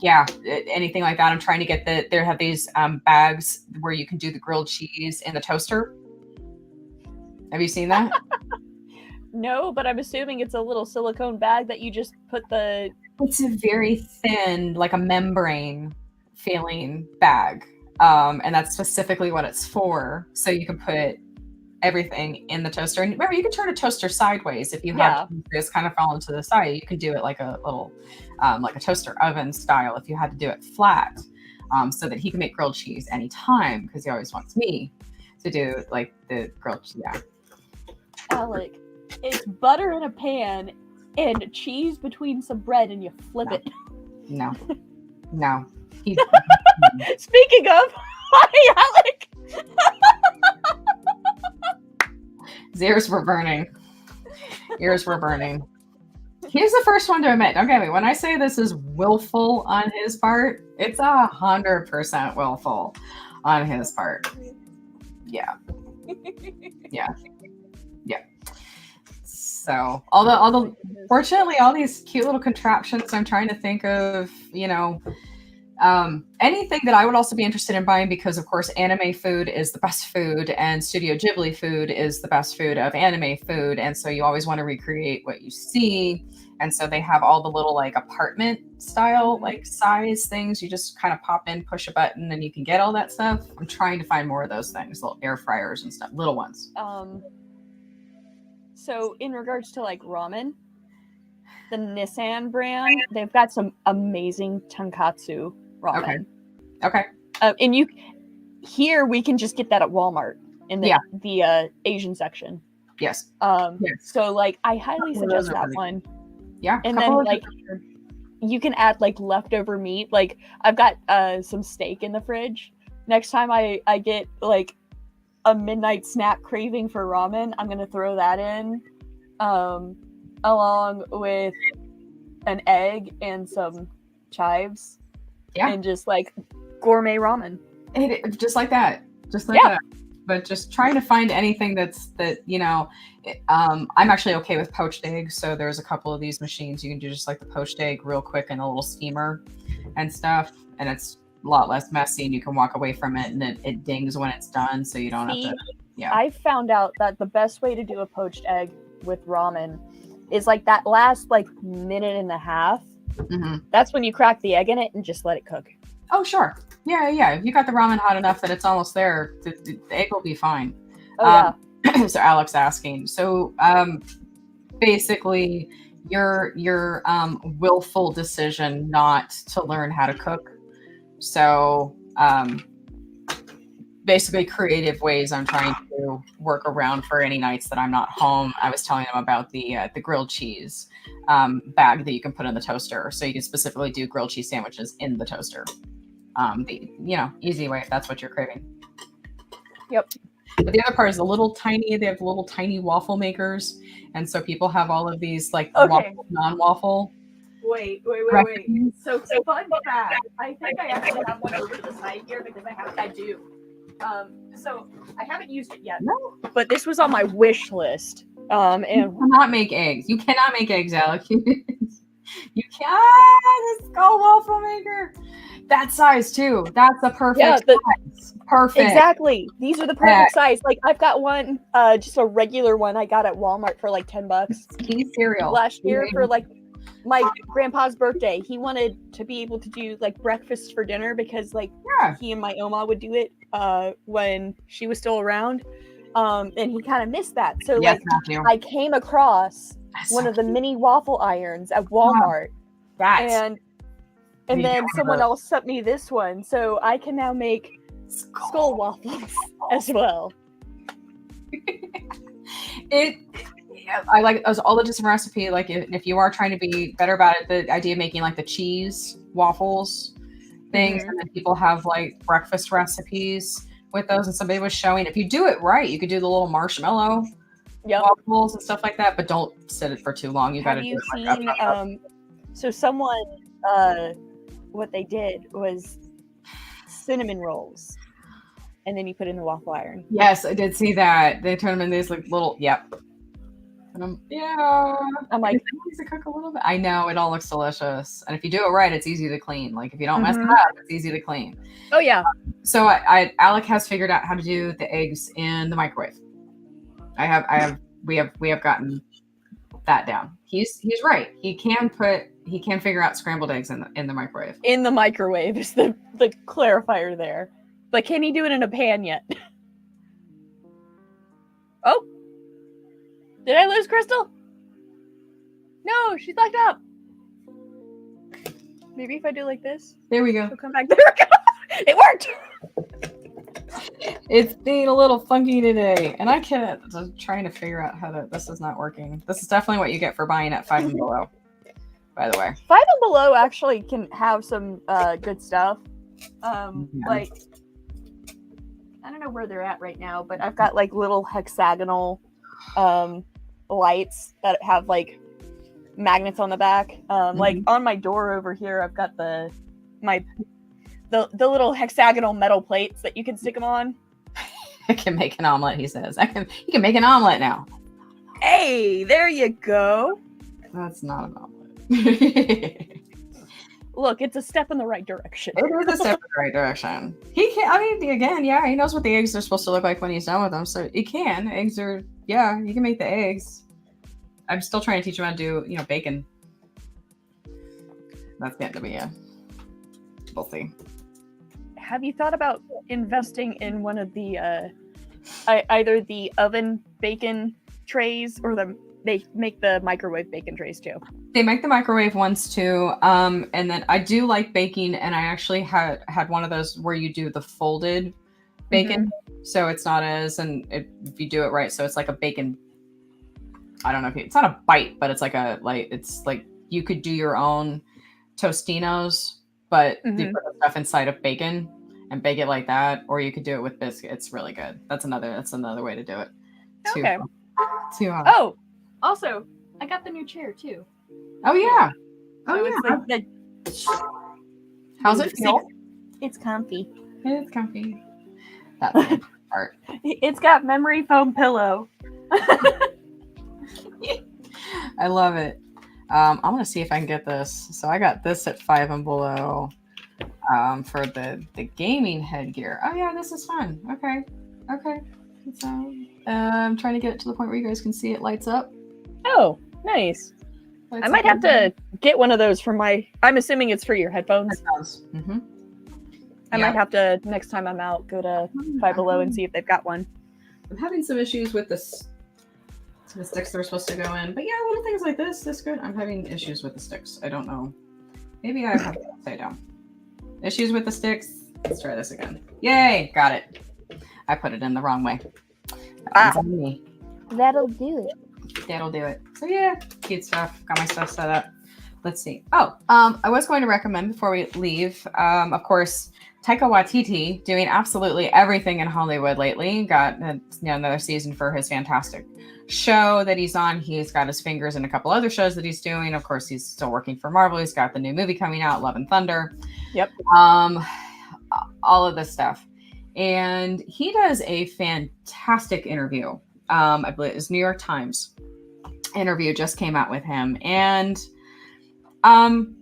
Anything like that. I'm trying to get there have these bags where you can do the grilled cheese in the toaster. Have you seen that? No, but I'm assuming it's a little silicone bag that you just put the... It's a very thin, like a membrane feeling bag. And that's specifically what it's for. So you can put everything in the toaster. And remember, you can turn a toaster sideways if you have this kind of fallen to the side. You can do it like a little, like a toaster oven style if you had to do it flat, so that he can make grilled cheese anytime, because he always wants me to do like the grilled cheese. Yeah. Alec, it's butter in a pan and cheese between some bread, and you flip it. No. Speaking of, hi, Alec. His ears were burning. He's the first one to admit. Don't get me. When I say this is willful on his part, it's 100% willful on his part. Yeah. So, although, fortunately, all these cute little contraptions, I'm trying to think of, anything that I would also be interested in buying, because of course anime food is the best food and Studio Ghibli food is the best food of anime food, and so you always want to recreate what you see, and so they have all the little like apartment style like size things. You just kind of pop in, push a button, and you can get all that stuff. I'm trying to find more of those things, little air fryers and stuff, little ones. So in regards to like ramen, the Nissan brand, they've got some amazing tonkatsu ramen. Okay. And here we can just get that at Walmart in the Asian section. Yes. So like I highly suggest that one. Yeah. And then like you can add like leftover meat. Like I've got some steak in the fridge. Next time I get like a midnight snack craving for ramen, I'm gonna throw that in, along with an egg and some chives. Yeah. And just like gourmet ramen. Just like that. That. But just trying to find anything I'm actually okay with poached eggs. So there's a couple of these machines you can do just like the poached egg real quick in a little steamer and stuff. And it's a lot less messy, and you can walk away from it and it dings when it's done. So you don't have to. Yeah. I found out that the best way to do a poached egg with ramen is like that last like minute and a half. Mm-hmm. That's when you crack the egg in it and just let it cook. Oh, sure. Yeah. If you got the ramen hot enough that it's almost there, the egg will be fine. Oh, yeah. So Alex asking. So basically, your willful decision not to learn how to cook. So basically, creative ways I'm trying to work around for any nights that I'm not home. I was telling them about the grilled cheese bag that you can put in the toaster, so you can specifically do grilled cheese sandwiches in the toaster. Easy way if that's what you're craving. Yep. But the other part is they have little tiny waffle makers, and so people have all of these like waffle, non-waffle. Wait. So fun fact. I think I actually have one over the side here because I do. So I haven't used it yet. No. But this was on my wish list. And you cannot make eggs. You cannot make eggs, Alex. You can't. This waffle maker. That size too. That's the perfect size. Perfect. Exactly. These are the perfect size. Like I've got one, just a regular one I got at Walmart for like $10. Key cereal. Last year for like my grandpa's birthday. He wanted to be able to do like breakfast for dinner because like he and my Oma would do it when she was still around. And he kind of missed that. So I came across one of the mini waffle irons at Walmart. And then someone else sent me this one, so I can now make skull waffles as well. I like all the different recipe. Like if you are trying to be better about it, the idea of making like the cheese waffles things, and then people have like breakfast recipes with those. And somebody was showing if you do it right, you could do the little marshmallow waffles and stuff like that. But don't sit it for too long. You got to do it like up. So someone. What they did was cinnamon rolls, and then you put in the waffle iron. Yes, I did see that. They turn them in these like little, And I'm like, it needs to cook a little bit. I know, it all looks delicious, and if you do it right, it's easy to clean. Like if you don't mess it up, it's easy to clean. Oh yeah. So Alec has figured out how to do the eggs in the microwave. We have gotten that down. He's right. He can figure out scrambled eggs in the microwave. In the microwave is the clarifier there. But can he do it in a pan yet? Oh! Did I lose Crystal? No, she's locked up. Maybe if I do like this, There we go. she'll come back. There we go. It worked! It's being a little funky today, and I can't. I'm trying to figure out how to. This is not working. This is definitely what you get for buying at 5 and Below. By the way, 5 and Below actually can have some good stuff. Like, I don't know where they're at right now, but I've got like little hexagonal lights that have like magnets on the back. Like on my door over here, I've got the little hexagonal metal plates that you can stick them on. I can make an omelet, he says. You can make an omelet now. Hey, there you go. That's not an omelet. Look, it's a step in the right direction. It is a step in the right direction. He can, I mean, again, yeah, he knows what the eggs are supposed to look like when he's done with them. So he can. Eggs are, yeah, you can make the eggs. I'm still trying to teach him how to do, bacon. That's getting to be we'll see. Have you thought about investing in one of the either the oven bacon trays or they make the microwave bacon trays too? They make the microwave ones too. And then I do like baking, and I actually had one of those where you do the folded bacon. So it's not if you do it right. So it's like a bacon. I don't know it's not a bite, but it's it's like you could do your own Tostinos, but you put the stuff inside of bacon and bake it like that, or you could do it with biscuit. It's really good. That's another way to do it. Okay. Too hot. Oh, also, I got the new chair too. Oh yeah. So it's like How's it feel? It's comfy. It's comfy. That's the part. It's got memory foam pillow. I love it. I'm gonna see if I can get this. So I got this at 5 and Below for the gaming headgear. Oh yeah, this is fun. Okay. So I'm trying to get it to the point where you guys can see it lights up. Oh, nice. I might have to get one of those for I'm assuming it's for your headphones. I might have to, next time I'm out, go to 5 Below and see if they've got one. I'm having some issues with this. The sticks that are supposed to go in. But yeah, little things like this good. I'm having issues with the sticks. I don't know. Maybe I have to upside down. Issues with the sticks. Let's try this again. Yay! Got it. I put it in the wrong way. That one's on me. That'll do it. That'll do it. So yeah, cute stuff. Got my stuff set up. Let's see. Oh, I was going to recommend before we leave, of course, Taika Waititi doing absolutely everything in Hollywood lately. Got another season for his fantastic show that he's on. He's got his fingers in a couple other shows that he's doing. Of course, he's still working for Marvel. He's got the new movie coming out, Love and Thunder. Yep. All of this stuff. And he does a fantastic interview. I believe it was New York Times interview just came out with him. And I mean,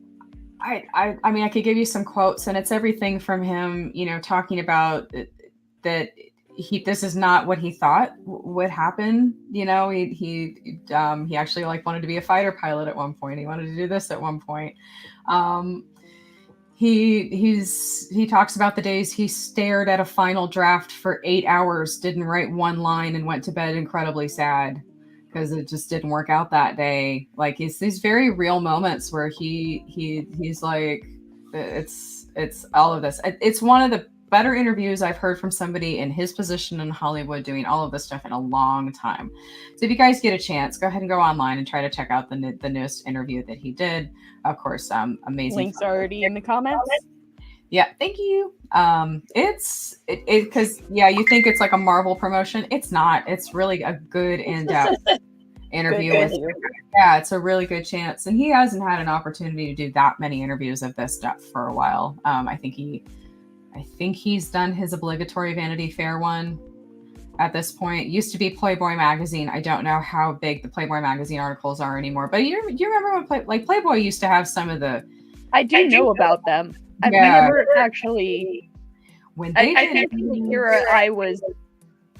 I could give you some quotes, and it's everything from him, talking about that this is not what he thought would happen. He actually wanted to be a fighter pilot at one point. He wanted to do this at one point. He talks about the days he stared at a final draft for 8 hours, didn't write one line, and went to bed incredibly sad because it just didn't work out that day. Like, it's these very real moments where he's like, it's all of this. It's one of the better interviews I've heard from somebody in his position in Hollywood doing all of this stuff in a long time. So if you guys get a chance, go ahead and go online and try to check out the newest interview that he did. Of course, amazing. Links already in the comments. Yeah, thank you. It's because you think it's like a Marvel promotion. It's not. It's really a good in-depth interview. Yeah, it's a really good chance. And he hasn't had an opportunity to do that many interviews of this stuff for a while. I think he's done his obligatory Vanity Fair one at this point. It used to be Playboy magazine. I don't know how big the Playboy magazine articles are anymore. But you remember when Playboy used to have some of the... I do know about them. I've never actually... When I think in the era I was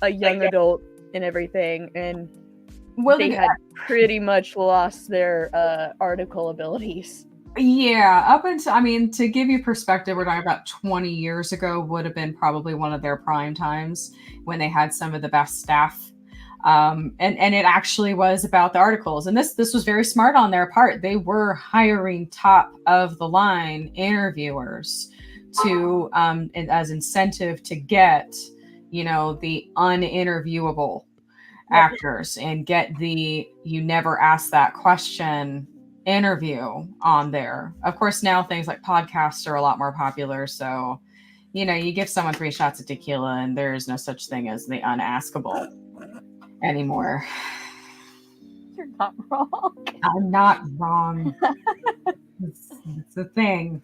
a young adult and everything, and they had pretty much lost their article abilities. Yeah, up until, I mean, to give you perspective, we're talking about 20 years ago would have been probably one of their prime times when they had some of the best staff. And it actually was about the articles. And this was very smart on their part. They were hiring top of the line interviewers to as incentive to get, the uninterviewable actors and get the you never ask that question interview on there. Of course, now things like podcasts are a lot more popular. So, you give someone 3 shots of tequila and there is no such thing as the unaskable anymore. You're not wrong. I'm not wrong. It's a thing.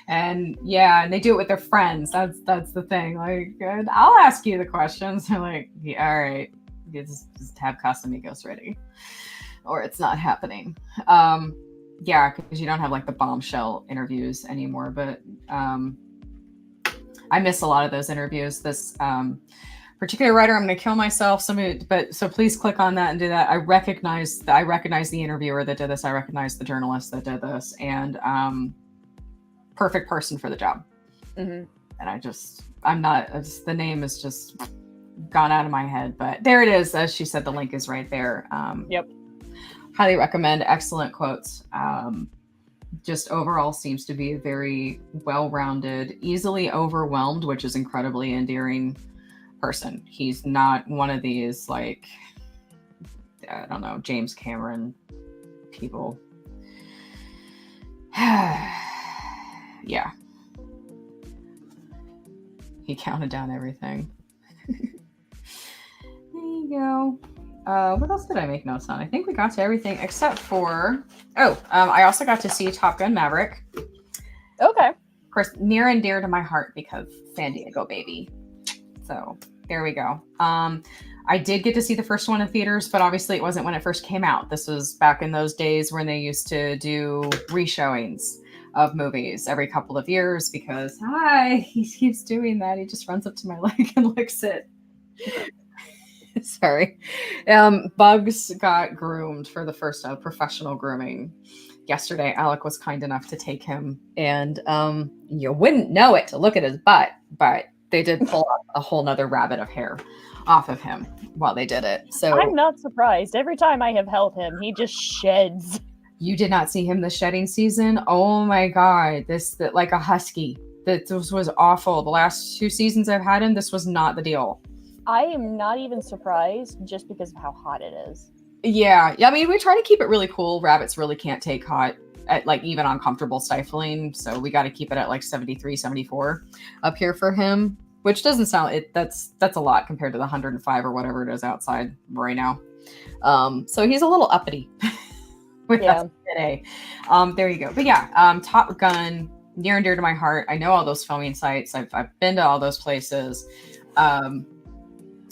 And they do it with their friends. That's the thing. Like, I'll ask you the questions. They're like, yeah, all right, you just have Casamigos ready, or it's not happening. Because you don't have like the bombshell interviews anymore. But I miss a lot of those interviews. This particular writer, I'm going to kill myself. So please click on that and do that. I recognize the interviewer that did this. I recognize the journalist that did this, and perfect person for the job. Mm-hmm. And the name is just gone out of my head, but there it is. As she said, the link is right there. Yep. Highly recommend. Excellent quotes. Just overall seems to be a very well-rounded, easily overwhelmed, which is incredibly endearing person. He's not one of these, like, I don't know, James Cameron people. Yeah. He counted down everything. There you go. What else did I make notes on? I think we got to everything except for... I also got to see Top Gun Maverick. Okay. Of course, near and dear to my heart because San Diego, baby. So there we go. I did get to see the first one in theaters, but obviously it wasn't when it first came out. This was back in those days when they used to do reshowings of movies every couple of years because, he keeps doing that. He just runs up to my leg and licks it. Sorry. Bugs got groomed for the first professional grooming yesterday. Alec was kind enough to take him, and you wouldn't know it to look at his butt, but they did pull out a whole nother rabbit of hair off of him while they did it. So I'm not surprised. Every time I have held him, he just sheds. You did not see him this shedding season? Oh my God. Like a husky. This was awful. The last 2 seasons I've had him, this was not the deal. I am not even surprised just because of how hot it is. Yeah. I mean, we try to keep it really cool. Rabbits really can't take hot at like even uncomfortable stifling. So we got to keep it at like 73, 74 up here for him, which doesn't sound it. That's a lot compared to the 105 or whatever it is outside right now. So he's a little uppity with us today. There you go. But yeah, Top Gun, near and dear to my heart. I know all those filming sites. I've been to all those places.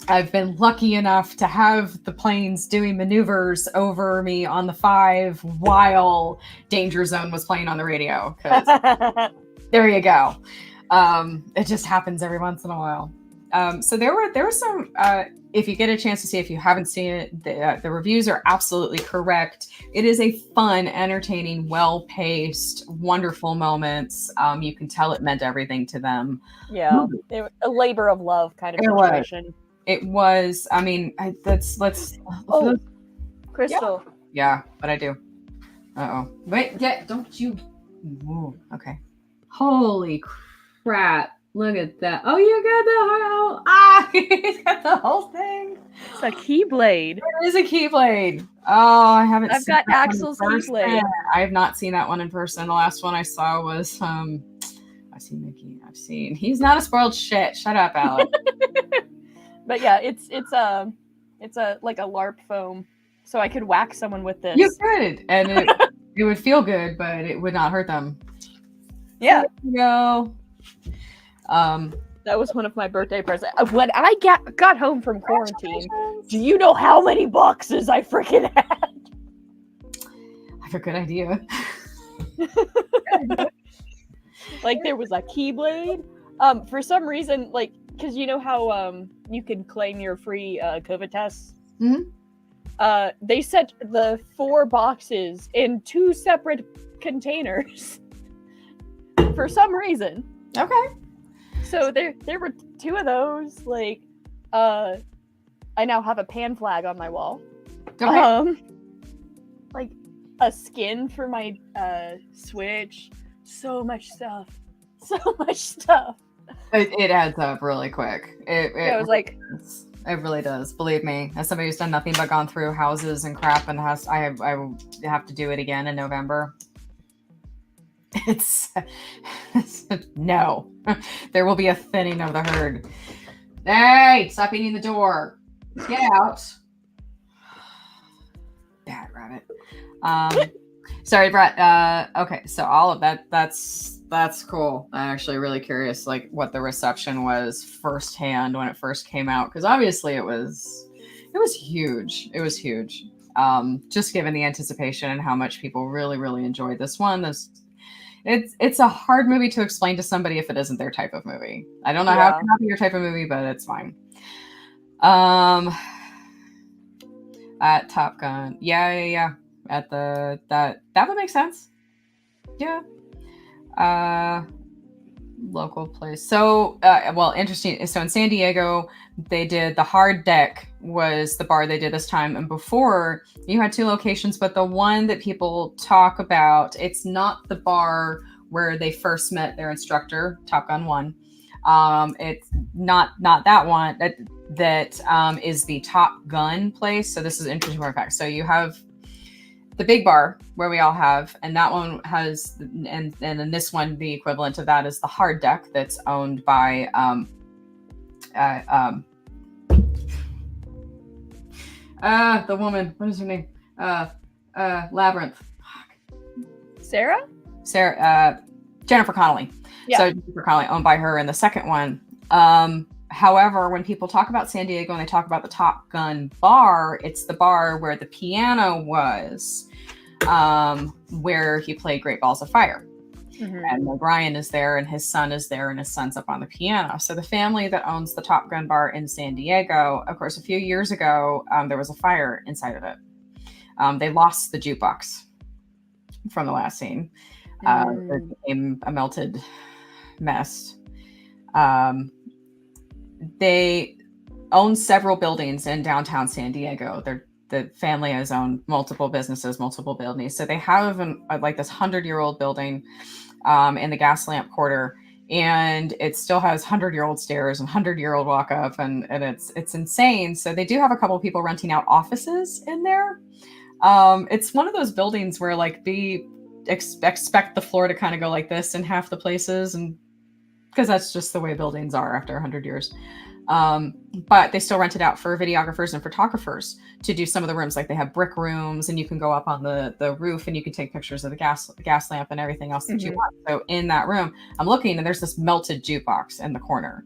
I've been lucky enough to have the planes doing maneuvers over me on the 5 while Danger Zone was playing on the radio. 'Cause there you go. It just happens every once in a while. So there were some, if you get a chance to see, if you haven't seen it, the reviews are absolutely correct. It is a fun, entertaining, well-paced, wonderful moments. You can tell it meant everything to them. Yeah, a labor of love kind of situation. It was. I mean, Crystal. Yeah, but I do. Wait, don't you? Whoa, okay. Holy crap! Look at that. Oh, you got the whole. He's got the whole thing. It's a Keyblade. It is a Keyblade. Oh, I haven't. I've got Axel's Keyblade. I have not seen that one in person. The last one I saw was I've seen Mickey. He's not a spoiled shit. Shut up, Alec. But yeah, it's a like a LARP foam, so I could whack someone with this. You could, and it would feel good, but it would not hurt them. Yeah. There you go. That was one of my birthday presents. When I got home from quarantine, do you know how many boxes I freaking had? I have a good idea. Like there was a Keyblade. For some reason, like, because you know how you can claim your free COVID tests? Mm-hmm. they set the 4 boxes in 2 separate containers for some reason. Okay. So there were 2 of those. Like, I now have a pan flag on my wall. Okay. Like a skin for my Switch. So much stuff. It adds up really quick. It was like, it really does. Believe me, as somebody who's done nothing but gone through houses and crap, and I have to do it again in November. It's no. There will be a thinning of the herd. Hey, stop eating the door. Get out. Bad rabbit. Sorry, Brett. Okay, so all of that's cool. I'm actually really curious, like, what the reception was firsthand when it first came out, because obviously it was huge. It was huge. Just given the anticipation and how much people really, really enjoyed this one. It's a hard movie to explain to somebody if it isn't their type of movie. I don't know how it cannot be your type of movie, but it's fine. At Top Gun, yeah. At that would make sense. Yeah. Local place. So, well, interesting. So in San Diego, they did the Hard Deck was the bar they did this time. And before, you had 2 locations, but the one that people talk about, it's not the bar where they first met their instructor, Top Gun 1. It's not that one. That is the Top Gun place. So this is an interesting fact. So you have the big bar where we all have, and that one has, and then this one, the equivalent of that is the Hard Deck that's owned by the woman, what is her name? Labyrinth. Sarah, Jennifer Connelly. Yeah. So Jennifer Connelly owned by her in the second one. However, when people talk about San Diego and they talk about the Top Gun bar, it's the bar where the piano was, where he played Great Balls of Fire. Mm-hmm. And O'Brien is there, and his son is there, and his son's up on the piano. So the family that owns the Top Gun bar in San Diego, of course, a few years ago, there was a fire inside of it. They lost the jukebox from the last scene. It became a melted mess. They own several buildings in downtown San Diego. The family has owned multiple businesses, multiple buildings. So they have like this 100-year-old building in the Gaslamp Quarter, and it still has 100-year-old stairs and 100-year-old walk up, and it's insane. So they do have a couple of people renting out offices in there. It's one of those buildings where, like, they expect the floor to kind of go like this in half the places, and because that's just the way buildings are after 100 years. But they still rent it out for videographers and photographers to do some of the rooms. Like, they have brick rooms, and you can go up on the roof and you can take pictures of the gas lamp and everything else that you want. So in that room, I'm looking, and there's this melted jukebox in the corner.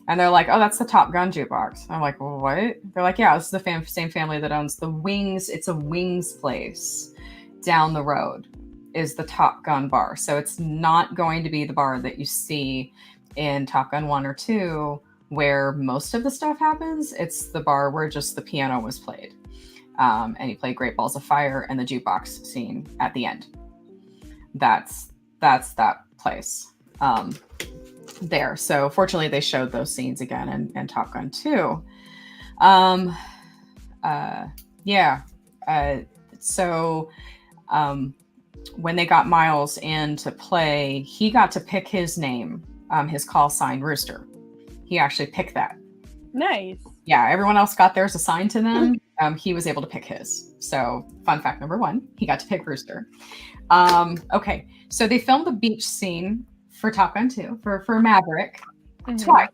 And they're like, oh, that's the Top Gun jukebox. I'm like, well, what? They're like, yeah, this is the same family that owns the Wings. It's a Wings place down the road is the Top Gun bar. So it's not going to be the bar that you see in Top Gun 1 or 2, where most of the stuff happens. It's the bar where just the piano was played. And he played Great Balls of Fire and the jukebox scene at the end. That's that place there. So fortunately, they showed those scenes again in Top Gun 2. So when they got Miles in to play, he got to pick his name, his call sign, Rooster. He actually picked that. Nice. Yeah, everyone else got theirs assigned to them. He was able to pick his. So fun fact number 1, he got to pick Rooster. Okay, so they filmed the beach scene for Top Gun 2, for Maverick, twice.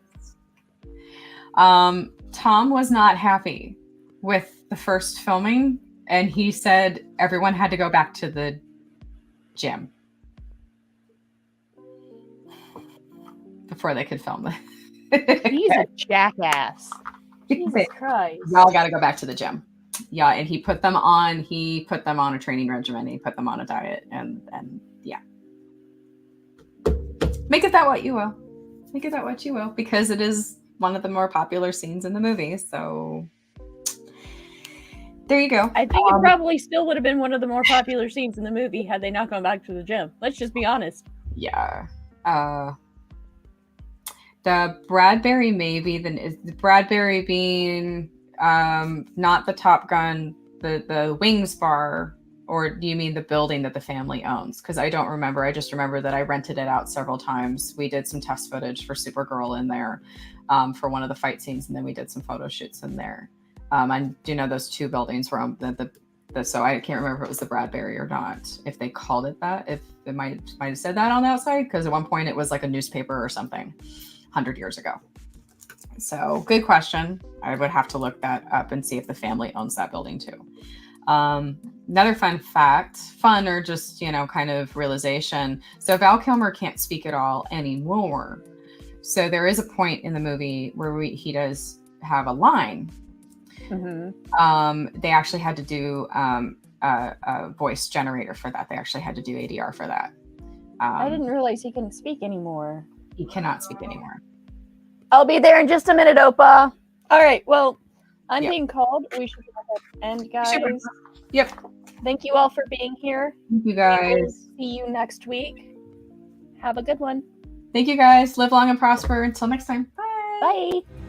Tom was not happy with the first filming, and he said everyone had to go back to the gym before they could film it. He's a jackass. Jesus Christ. Y'all got to go back to the gym. Yeah, and he put them on a training regimen. He put them on a diet, and yeah. Make it that what you will. Make it that what you will, because it is one of the more popular scenes in the movie. So There you go. I think it probably still would have been one of the more popular scenes in the movie had they not gone back to the gym. Let's just be honest. Yeah. The Bradbury maybe is the Bradbury being not the Top Gun, the Wings bar, or do you mean the building that the family owns? Because I don't remember. I just remember that I rented it out several times. We did some test footage for Supergirl in there for one of the fight scenes, and then we did some photo shoots in there. I do know those two buildings were on so I can't remember if it was the Bradbury or not. If they called it that, if it might have said that on the outside, because at one point it was like a newspaper or something 100 years ago. So good question. I would have to look that up and see if the family owns that building too. Another fun fact, fun or just, kind of realization. So Val Kilmer can't speak at all anymore. So there is a point in the movie where he does have a line. Mm-hmm. They actually had to do a voice generator for that. They actually had to do ADR for that. I didn't realize he couldn't speak anymore. He cannot speak anymore. I'll be there in just a minute, Opa. All right. Well, I'm being called. We should go ahead and guys. Super. Yep. Thank you all for being here. Thank you guys. We will see you next week. Have a good one. Thank you guys. Live long and prosper. Until next time. Bye. Bye.